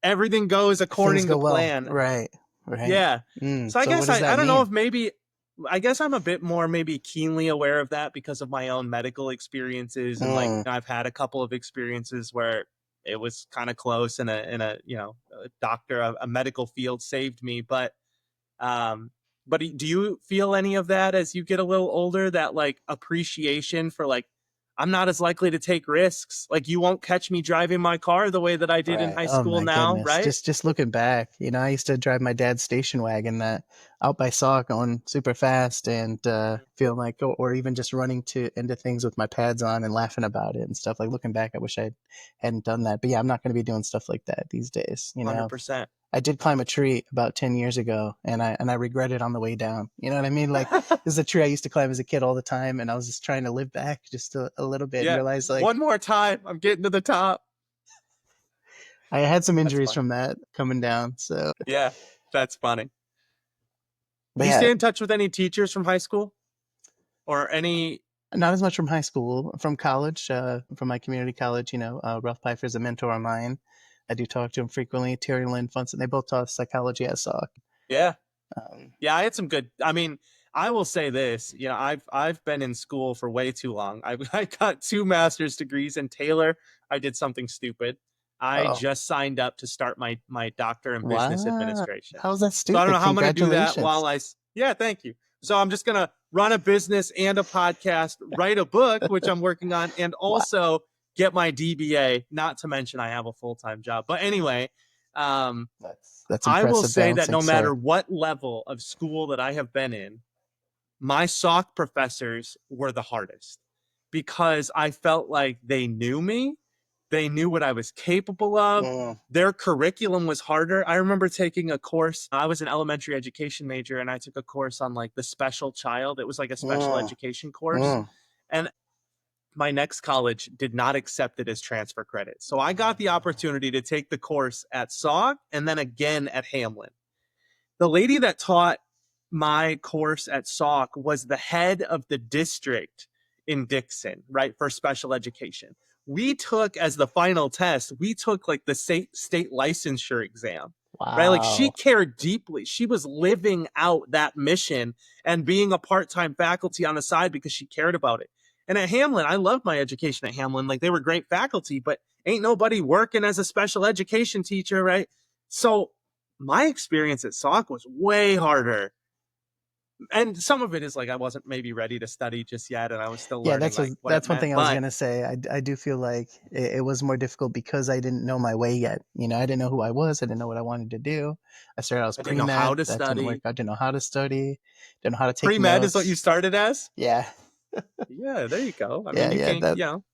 A: everything goes
B: Things
A: according to
B: go well.
A: plan.
B: Right. Right.
A: Yeah. So I
B: So what
A: guess
B: does
A: I
B: that
A: don't know
B: mean?
A: if maybe I guess I'm a bit more maybe keenly aware of that because of my own medical experiences, and like
B: Mm.
A: I've had a couple of experiences where it was kind of close, and a a doctor, a medical field saved me. Um but do you feel any of that as you get a little older, that like appreciation for, like, I'm not as likely to take risks. Like, you won't catch me driving my car the way that I did in
B: Right.
A: high
B: Oh
A: school
B: my
A: now,
B: goodness.
A: right?
B: Just looking back, I used to drive my dad's station wagon that out by Sauk going super fast and feeling like, or even just running to into things with my pads on and laughing about it and stuff. Like, looking back, I wish I hadn't done that. But yeah, I'm not going to be doing stuff like that these days.
A: 100%.
B: I did climb a tree about 10 years ago, and I regret it on the way down. You know what I mean? Like, this is a tree I used to climb as a kid all the time, and I was just trying to live back just a little bit and
A: Yeah.
B: realize, like,
A: One more time. I'm getting to the top.
B: I had some
A: That's
B: injuries
A: funny.
B: from that coming down. So,
A: Yeah. That's funny.
B: but
A: Do you
B: yeah,
A: stay in touch with any teachers from high school, or any?
B: not as much from high school, from college, from my community college. Ralph Pfeiffer is a mentor of mine. I do talk to him frequently. Terry Lynn Funson, they both taught psychology at Sauk.
A: Yeah.
B: Um,
A: Yeah, I had some good. I mean, I will say this. I've been in school for way too long. I got two master's degrees. In Taylor, I did something stupid. I
B: oh,
A: just signed up to start my doctor in business
B: wow.
A: administration.
B: How's that
A: So I don't
B: stupid?
A: know how I'm going to do that
B: Congratulations.
A: while yeah, thank you. So I'm just going to run a business and a podcast, write a book, which I'm working on, and
B: Wow.
A: also get my DBA. Not to mention I have a full-time job. But anyway, um,
B: That's
A: I will
B: impressive
A: say that
B: balancing,
A: no matter
B: sir.
A: what level of school that I have been in, my SOC professors were the hardest because I felt like they knew me. They knew what I was capable of.
B: Mm,
A: Their curriculum was harder. I remember taking a course. I was an elementary education major, and I took a course on, like, the special child. It was like a special
B: mm,
A: education course.
B: mm.
A: And my next college did not accept it as transfer credit. So I got the opportunity to take the course at SOG and then again at Hamlin. The lady that taught my course at SAUC was the head of the district in Dixon, right, for special education. We took, as the final test, we took like the state licensure exam, right? Like, she
B: Wow.
A: cared deeply. She was living out that mission and being a part-time faculty on the side because she cared about it. And at Hamlin, I loved my education at Hamlin. Like, they were great faculty, but ain't nobody working as a special education teacher, right? So my experience at SOC was way harder. And some of it is like I wasn't maybe ready to study just yet, and I was still
B: Yeah,
A: learning like what it
B: that's one
A: meant.
B: thing I was
A: But
B: gonna say. I do feel like it was more difficult because I didn't know my way yet. I didn't know who I was. I didn't know what I wanted to do. I started. I was
A: I didn't know how
B: pre-med.
A: to
B: That didn't work.
A: study.
B: I didn't know how to study. Didn't know how to take
A: Pre med is what
B: notes.
A: you started as.
B: Yeah.
A: Yeah, there you go. I
B: Yeah,
A: mean, you
B: yeah.
A: can't,
B: That
A: you know.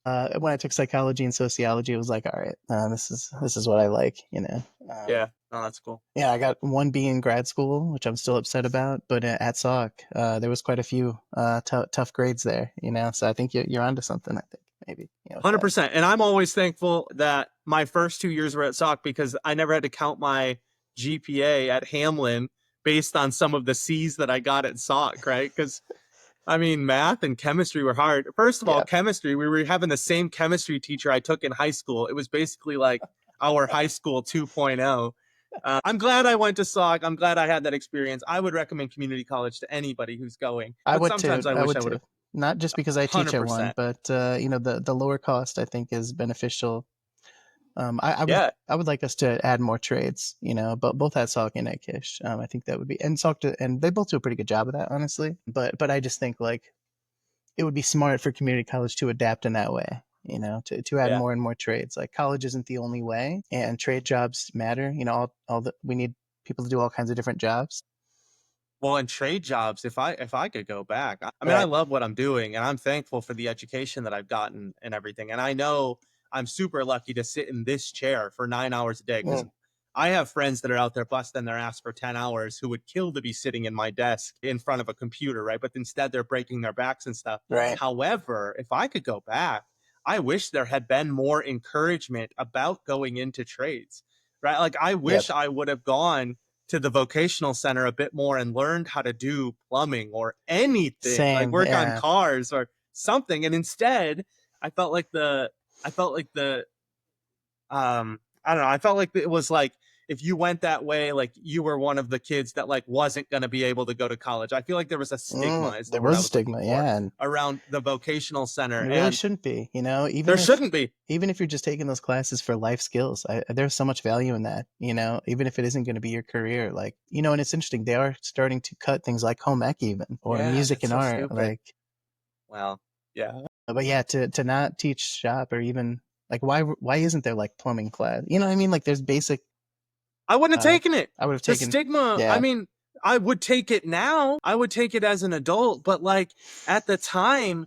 B: when I took psychology and sociology, it was like, all right, this is what I like, you know.
A: Yeah. Oh, that's cool.
B: Yeah, I got one B in grad school, which I'm still upset about. But at SOC, there was quite a few tough grades there, you know. So I think you're onto something. I think maybe, you know, with that.
A: 100%. And I'm always thankful that my first 2 years were at SOC because I never had to count my GPA at Hamlin based on some of the C's that I got at SOC, right? Because I mean, math and chemistry were hard. First of all,
B: Yeah,
A: chemistry, we were having the same chemistry teacher I took in high school. It was basically like our high school 2.0. I'm glad I went to SOC. I'm glad I had that experience. I would recommend community college to anybody who's going,
B: I
A: but
B: would too.
A: sometimes I
B: I
A: wish
B: would
A: I would
B: too.
A: have
B: Not just because I teach at one,
A: 100%.
B: but you know, the lower cost I think is beneficial. I would
A: Yeah.
B: I would like us to add more trades, you know, but both at Salk and at Kish. I think that would be and Salk and they both do a pretty good job of that, honestly. But I just think like it would be smart for community college to adapt in that way, you know, to add
A: Yeah.
B: more and more trades. Like college isn't the only way, and trade jobs matter. You know, all the we need people to do all kinds of different jobs.
A: Well, in trade jobs, if I could go back, I mean, I
B: Right.
A: love what I'm doing, and I'm thankful for the education that I've gotten and everything. And I know I'm super lucky to sit in this chair for 9 hours a day because
B: Mm,
A: I have friends that are out there busting their ass for 10 hours who would kill to be sitting in my desk in front of a computer, right? But instead, they're breaking their backs and stuff.
B: right.
A: However, if I could go back, I wish there had been more encouragement about going into trades, right? Like, I
B: Yep.
A: wish I would have gone to the vocational center a bit more and learned how to do plumbing or anything, like
B: Same.
A: work on
B: Yeah.
A: cars or something. And instead, I felt like I felt like the, I don't know, I felt like it was like if you went that way, like you were one of the kids that like wasn't going to be able to go to college. I feel like there was a stigma, is the
B: There
A: word
B: was
A: I
B: a
A: was looking
B: stigma.
A: for,
B: Yeah, and
A: around the vocational center.
B: it really
A: And
B: shouldn't be. You know,
A: there shouldn't be.
B: even if you're just taking those classes for life skills, there's so much value in that, you know, even if it isn't going to be your career, like, you know, and it's interesting. They are starting to cut things like home ec even, or
A: Yeah,
B: music
A: that's
B: and
A: so
B: art.
A: stupid.
B: Like,
A: Well, yeah.
B: but yeah, to not teach shop or even like, why isn't there like plumbing class? You know what I mean? Like there's basic,
A: I wouldn't have
B: uh,
A: taken it.
B: I would have
A: The
B: taken,
A: stigma, I
B: yeah,
A: mean, I would take it now. I would take it as an adult, but like at the time,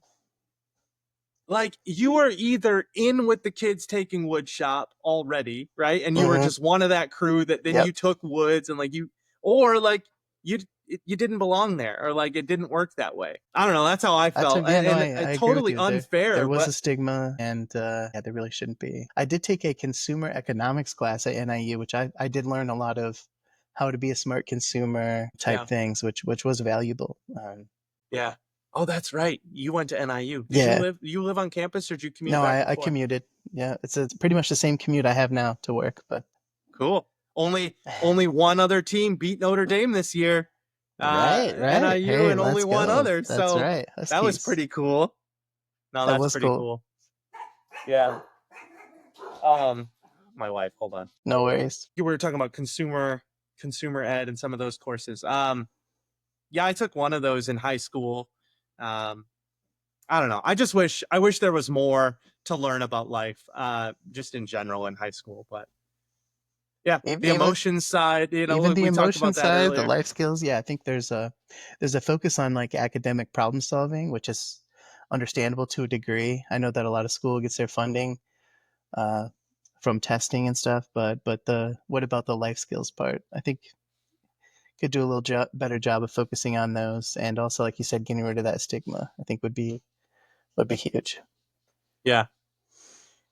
A: like you were either in with the kids taking wood shop already, right? And you were
B: hmm
A: just one of that crew that then
B: yep.
A: you took woods and like you, or like you you didn't belong there or like it didn't work that way. I don't know. That's how I
B: I
A: felt.
B: took, yeah, no,
A: And
B: I agree with
A: totally
B: you. There
A: unfair,
B: was
A: but
B: a stigma, and yeah, there really shouldn't be. I did take a consumer economics class at NIU, which I did learn a lot of how to be a smart consumer type
A: yeah.
B: things, which was valuable.
A: Yeah. Oh, that's right. You went to NIU. Did
B: Yeah,
A: you live on campus or did you commute
B: no,
A: back and
B: I
A: forth?
B: commuted. Yeah, it's pretty much the same commute I have now to work, but
A: Cool. Only one other team beat Notre Dame this year.
B: right, right.
A: NIU
B: Hey,
A: and only
B: let's
A: one
B: go.
A: other.
B: That's
A: So
B: right,
A: that was
B: Huskies.
A: pretty cool. No,
B: That
A: that's
B: was
A: pretty
B: cool.
A: cool. Yeah. Um my wife, hold on.
B: No worries.
A: You were talking about consumer ed and some of those courses. Yeah, I took one of those in high school. Um I don't know. I wish there was more to learn about life just in general in high school, but yeah,
B: Even
A: the
B: even
A: emotions side,
B: even the
A: we talked
B: emotion
A: about that
B: side, the
A: earlier.
B: life skills, yeah, I think there's a focus on like academic problem solving, which is understandable to a degree. I know that a lot of school gets their funding uh, from testing and stuff, but the what about the life skills part? I think could do a little better job of focusing on those, and also like you said, getting rid of that stigma. I think would be huge.
A: Yeah.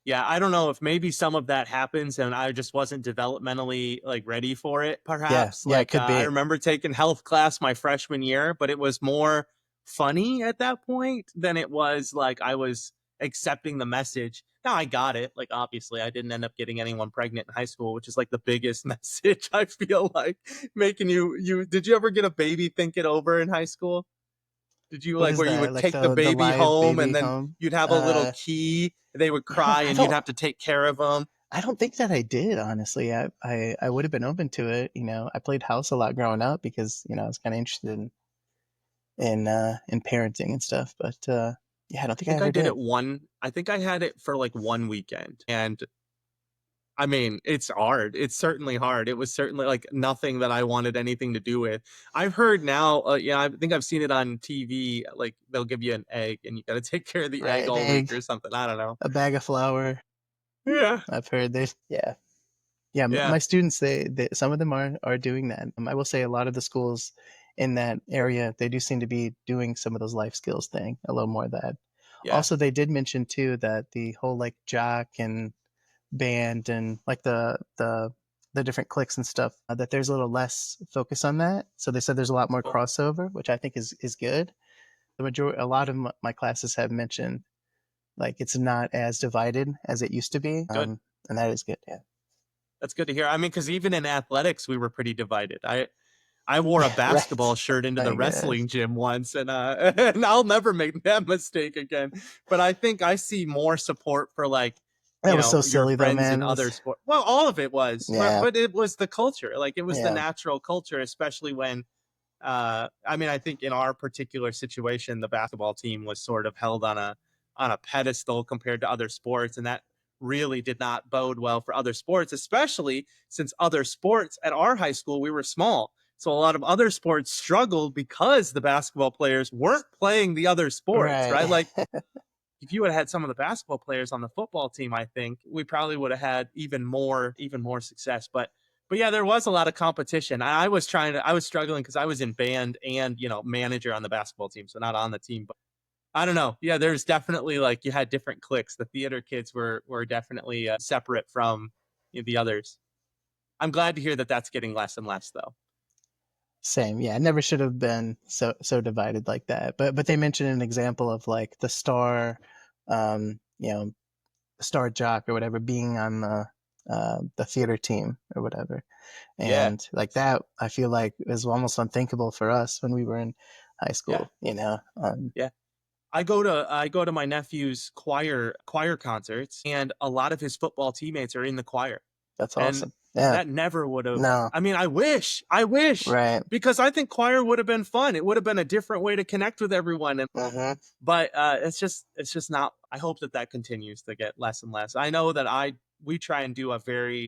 A: Yeah, I don't know if maybe some of that happens and I just wasn't developmentally like ready for it
B: Yeah,
A: perhaps.
B: yeah, it
A: Like
B: could
A: I
B: be.
A: remember taking health class my freshman year, but it was more funny at that point than it was like I was accepting the message. Now I got it. Like obviously I didn't end up getting anyone pregnant in high school, which is like the biggest message I feel like making you did you ever get a baby think it over in high school? Did you
B: What
A: like
B: is
A: where you
B: that?
A: would
B: Like
A: take the
B: the
A: baby
B: live
A: home
B: baby
A: and then
B: home?
A: you'd have a little key, they would
B: You know,
A: cry and you'd have to take care of them?
B: I don't think that I did, honestly. I would have been open to it. You know, I played house a lot growing up because, you know, I was kind of interested in parenting and stuff. But yeah, I don't think I
A: Think I
B: ever
A: did
B: did.
A: it one I think I had it for like one weekend. And I mean, it's hard. It's certainly hard. It was certainly like nothing that I wanted anything to do with. I've heard now, yeah, I think I've seen it on TV. Like they'll give you an egg and you got to take care of the
B: Right,
A: egg
B: an
A: all week
B: egg,
A: or something. I don't know.
B: a bag of flour.
A: Yeah.
B: I've heard they, yeah. Yeah,
A: Yeah.
B: my students, they some of them are doing that. I will say a lot of the schools in that area, they do seem to be doing some of those life skills thing, a little more of that.
A: Yeah.
B: Also, they did mention too that the whole like jock and band and like the different cliques and stuff, that there's a little less focus on that. So they said there's a lot more
A: Cool.
B: crossover, which I think is good. A lot of my classes have mentioned like it's not as divided as it used to be,
A: Good.
B: and that is good. Yeah.
A: That's good to hear. I mean, because even in athletics, we were pretty divided. I wore a
B: Right.
A: basketball shirt into the
B: My gosh.
A: wrestling gym once, and and I'll never make that mistake again. But I think I see more support for like,
B: That was so
A: your
B: silly though,
A: friends in
B: man. It was
A: other sports. Well, all of it was,
B: yeah,
A: but it was the culture. Like it was the
B: yeah,
A: natural culture, especially when I mean, I think in our particular situation, the basketball team was sort of held on a pedestal compared to other sports, and that really did not bode well for other sports, especially since other sports at our high school we were small. So a lot of other sports struggled because the basketball players weren't playing the other sports, right?
B: right.
A: Like if you would have had some of the basketball players on the football team, I think we probably would have had even more success. But yeah, there was a lot of competition. I was struggling because I was in band and manager on the basketball team, so not on the team. But I don't know. Yeah, there's definitely like you had different cliques. The theater kids were definitely separate from the others. I'm glad to hear that that's getting less and less, though.
B: Same. Yeah, it never should have been so divided like that. But they mentioned an example of like the star, you know, star jock or whatever being on the theater team or whatever.
A: Yeah,
B: And like that, I feel like is almost unthinkable for us when we were in high
A: yeah,
B: school, you know?
A: yeah. I go to my nephew's choir concerts, and a lot of his football teammates are in the choir.
B: That's
A: And
B: awesome. Yeah.
A: that never would have.
B: No.
A: I mean, I wish,
B: Right.
A: because I think choir would have been fun. It would have been a different way to connect with everyone. And
B: Mm-hmm.
A: but it's just not. I hope that that continues to get less and less. I know that I we try and do a very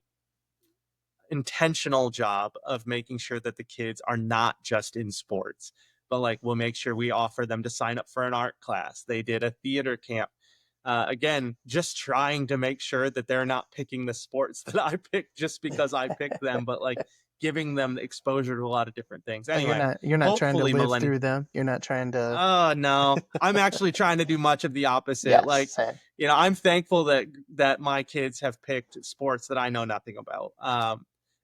A: intentional job of making sure that the kids are not just in sports, but like we'll make sure we offer them to sign up for an art class. They did a theater camp. Again, just trying to make sure that they're not picking the sports that I picked just because I picked them, but like giving them exposure to a lot of different things.
B: Oh,
A: Anyway,
B: you're not trying to
A: hopefully
B: live
A: millennial.
B: through them. You're not trying to.
A: Oh no, I'm actually trying to do much of the opposite.
B: Yes.
A: Like,
B: Same.
A: I'm thankful that my kids have picked sports that I know nothing about.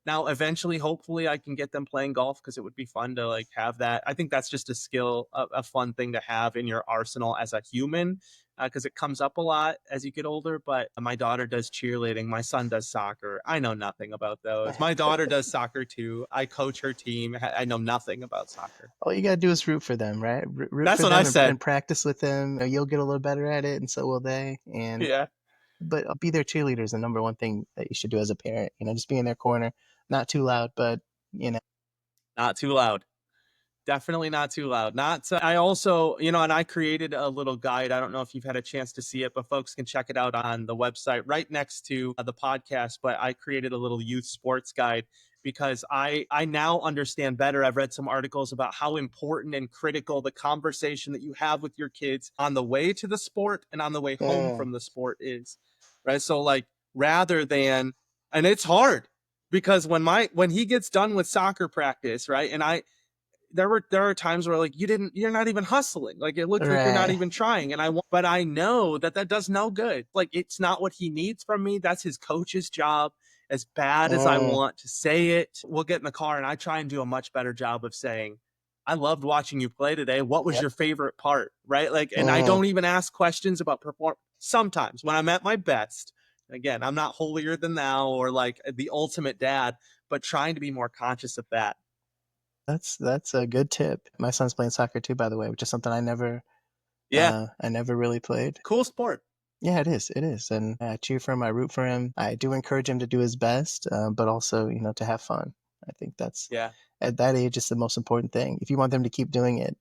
A: Now eventually, hopefully, I can get them playing golf because it would be fun to like have that. I think that's just a skill, a fun thing to have in your arsenal as a human, because it comes up a lot as you get older. But my daughter does cheerleading, my son does soccer. I know nothing about those. My daughter does soccer too. I coach her team. I know nothing about soccer.
B: All you gotta do is root for them, right? Root
A: That's
B: for
A: what I
B: them
A: said.
B: and practice with them. You'll get a little better at it, and so will they. And
A: Yeah.
B: but be their cheerleader is the number one thing that you should do as a parent. Just be in their corner, not too loud, but you know.
A: Not too loud. Definitely not too loud. Not to, I also, and I created a little guide. I don't know if you've had a chance to see it, but folks can check it out on the website right next to the podcast. But I created a little youth sports guide because I now understand better. I've read some articles about how important and critical the conversation that you have with your kids on the way to the sport and on the way home
B: Mm,
A: from the sport is, right? So like rather than, and it's hard because when he gets done with soccer practice, right? And there are times where like you're not even hustling, like it looks like you're not
B: right.
A: even trying, and but I know that does no good. Like it's not what he needs from me. That's his coach's job. As bad as I
B: Mm,
A: want to say it, we'll get in the car and I try and do a much better job of saying, I loved watching you play today. What was
B: yep.
A: your favorite part, right? Like, and I
B: Mm,
A: don't even ask questions about sometimes when I'm at my best. Again, I'm not holier than thou or like the ultimate dad, but trying to be more conscious of that.
B: that's a good tip. My son's playing soccer too, by the way, which is something
A: Yeah,
B: I never really played.
A: cool sport.
B: Yeah, it is. It is, and I cheer for him. I root for him. I do encourage him to do his best, but also, to have fun. I think that's
A: Yeah.
B: at that age, it's the most important thing. If you want them to keep doing it,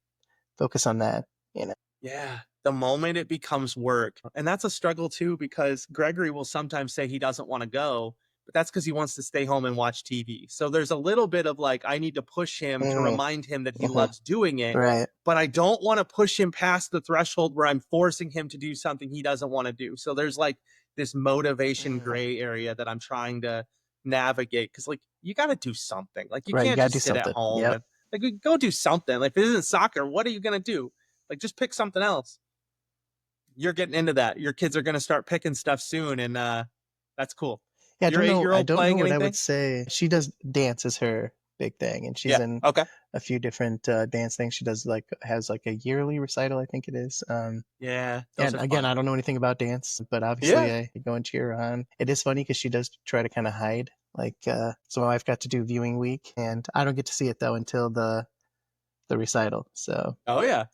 B: focus on that. You know.
A: Yeah. The moment it becomes work. And that's a struggle too, because Gregory will sometimes say he doesn't want to go. but that's because he wants to stay home and watch TV. So there's a little bit of like, I need to push him to
B: Mm,
A: remind him that he
B: mhm.
A: loves doing it,
B: Right.
A: but I don't want to push him past the threshold where I'm forcing him to do something he doesn't want to do. So there's like this motivation
B: Mm.
A: gray area that I'm trying to navigate, because like you got to do something. Like you
B: Right. You
A: can't
B: gotta do
A: just sit at
B: something.
A: home
B: Yep.
A: and like go do something. Like if it isn't soccer, what are you gonna do? Like just pick something else. You're getting into that. Your kids are gonna start picking stuff soon, and that's cool.
B: Yeah,
A: Your 8 year
B: I
A: old
B: don't know
A: playing
B: what I would
A: anything?
B: say. She does dance is her big thing, and she's
A: Yeah.
B: in
A: Okay.
B: a few different dance things. She does like has like a yearly recital, I think it is.
A: Yeah, those
B: And
A: are
B: again,
A: fun.
B: I don't know anything about dance, but
A: Yeah.
B: obviously I go and cheer her on. It is funny because she does try to kind of hide. Like, so my wife got to do viewing week, and I don't get to see it though until the recital. So
A: Oh yeah.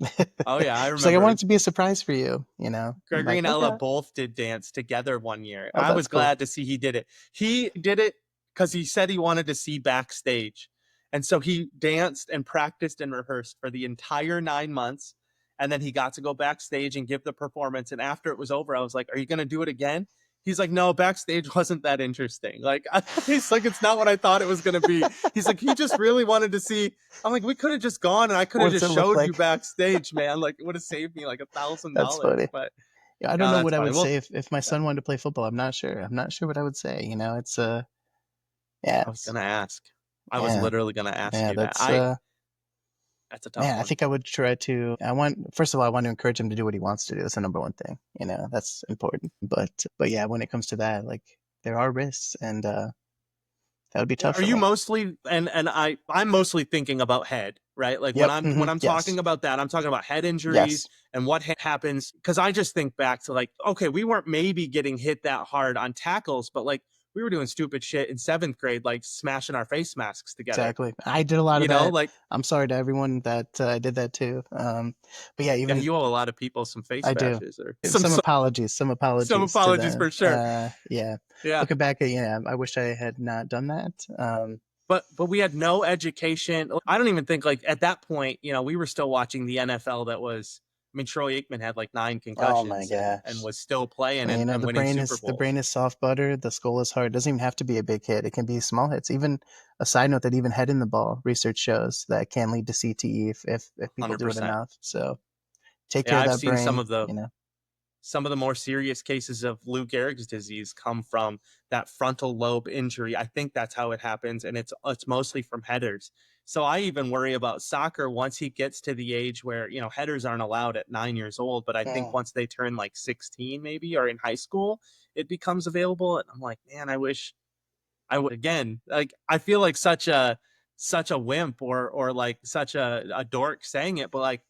A: Oh yeah. I
B: she's like, I want
A: remember
B: it to be a surprise for you, you know. I'm
A: Gregory
B: like,
A: and Ella
B: okay,
A: both did dance together one year.
B: oh,
A: I was
B: that's cool.
A: glad to see he did it. He did it because he said he wanted to see backstage. And so he danced and practiced and rehearsed for the entire 9 months. And then he got to go backstage and give the performance. And after it was over, I was like, are you going to do it again? He's like, no, backstage wasn't that interesting. Like, he's like, it's not what I thought it was going to be. He's like, he just really wanted to see. I'm like, we could have just gone and I could
B: What
A: have
B: does
A: just
B: it look
A: showed you
B: like?
A: backstage, man. Like, it would have saved me like
B: That's
A: $1,000.
B: funny.
A: But
B: Yeah, I don't
A: no,
B: know
A: that's
B: what I
A: fine.
B: would
A: Well,
B: say if my son wanted to play football. I'm not sure. I'm not sure what I would say. You know, it's yeah,
A: I was gonna ask. I was
B: yeah,
A: literally gonna ask
B: yeah.
A: you that. That's a tough
B: Man, I
A: one.
B: think I would try to. I want first of all, I want to encourage him to do what he wants to do. That's the number one thing. You know, that's important. But yeah, when it comes to that, like there are risks, and that would be tough
A: Are
B: for
A: you
B: me.
A: mostly and I'm mostly thinking about head, right? Like when
B: Yep.
A: I'm talking
B: Yes.
A: about that, I'm talking about head injuries
B: Yes.
A: and what happens, because I just think back to like, okay, we weren't maybe getting hit that hard on tackles, but like we were doing stupid shit in 7th grade, like smashing our face masks together.
B: Exactly. I did a lot of
A: You know,
B: that.
A: like
B: I'm sorry to everyone that I did that too. But yeah,
A: yeah,
B: even
A: you owe a lot of people some face
B: I do.
A: bashes or
B: Some apologies. Some
A: some
B: apologies to
A: apologies
B: them.
A: for sure.
B: Yeah.
A: Yeah.
B: Looking back at yeah, I wish I had not done that.
A: But we had no education. I don't even think like at that point, we were still watching the NFL that was. I mean, Troy Aikman had like 9 concussions and
B: Oh my gosh.
A: was still playing
B: You know,
A: and winning Super
B: the brain
A: Bowls.
B: is soft butter. The skull is hard. It doesn't even have to be a big hit. It can be small hits. Even a side note that even heading the ball, research shows that can lead to CTE if people do it
A: 100%.
B: enough. So take
A: Yeah,
B: care of
A: I've
B: that
A: seen
B: brain. You know.
A: some of the more serious cases of Lou Gehrig's disease come from that frontal lobe injury. I think that's how it happens, and it's mostly from headers. So I even worry about soccer once he gets to the age where headers aren't allowed at 9 years old. But I think
B: Mm.
A: once they turn like 16, maybe, or in high school, it becomes available. And I'm like, man, I wish I would again. Like I feel like such a wimp or like such a dork saying it, but like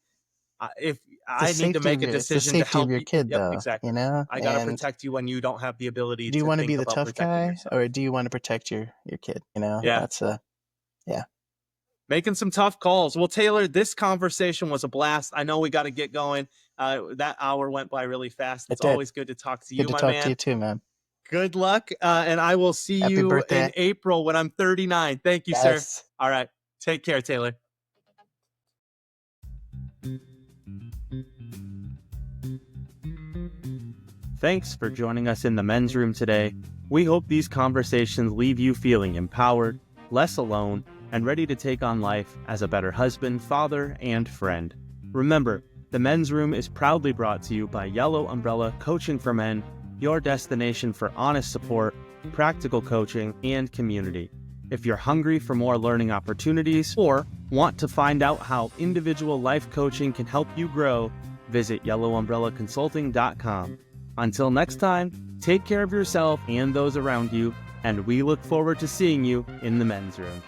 A: if I need to make a
B: It's the
A: decision to
B: safety of
A: help
B: your
A: you.
B: kid,
A: Yep,
B: though. You
A: exactly.
B: know.
A: I got to
B: And
A: protect you when you don't have the ability
B: do you
A: to
B: want to be
A: think
B: the
A: about
B: tough
A: protecting
B: guy,
A: yourself.
B: or do you want to protect your kid? You know.
A: Yeah.
B: That's yeah.
A: Making some tough calls. Well, Taylor, this conversation was a blast. I know we got to get going. That hour went by really fast.
B: It
A: It's
B: did.
A: always good to talk to
B: Good
A: you,
B: to
A: my
B: talk to
A: man.
B: you too, man.
A: Good luck. And I will see
B: Happy
A: you in
B: birthday.
A: April when I'm 39. Thank you, sir.
B: Yes.
A: All right. Take care, Taylor. Thanks for joining us in the men's room today. We hope these conversations leave you feeling empowered, less alone, and ready to take on life as a better husband, father, and friend. Remember, the men's room is proudly brought to you by Yellow Umbrella Coaching for Men, your destination for honest support, practical coaching, and community. If you're hungry for more learning opportunities or want to find out how individual life coaching can help you grow, visit yellowumbrellaconsulting.com. Until next time, take care of yourself and those around you, and we look forward to seeing you in the men's room.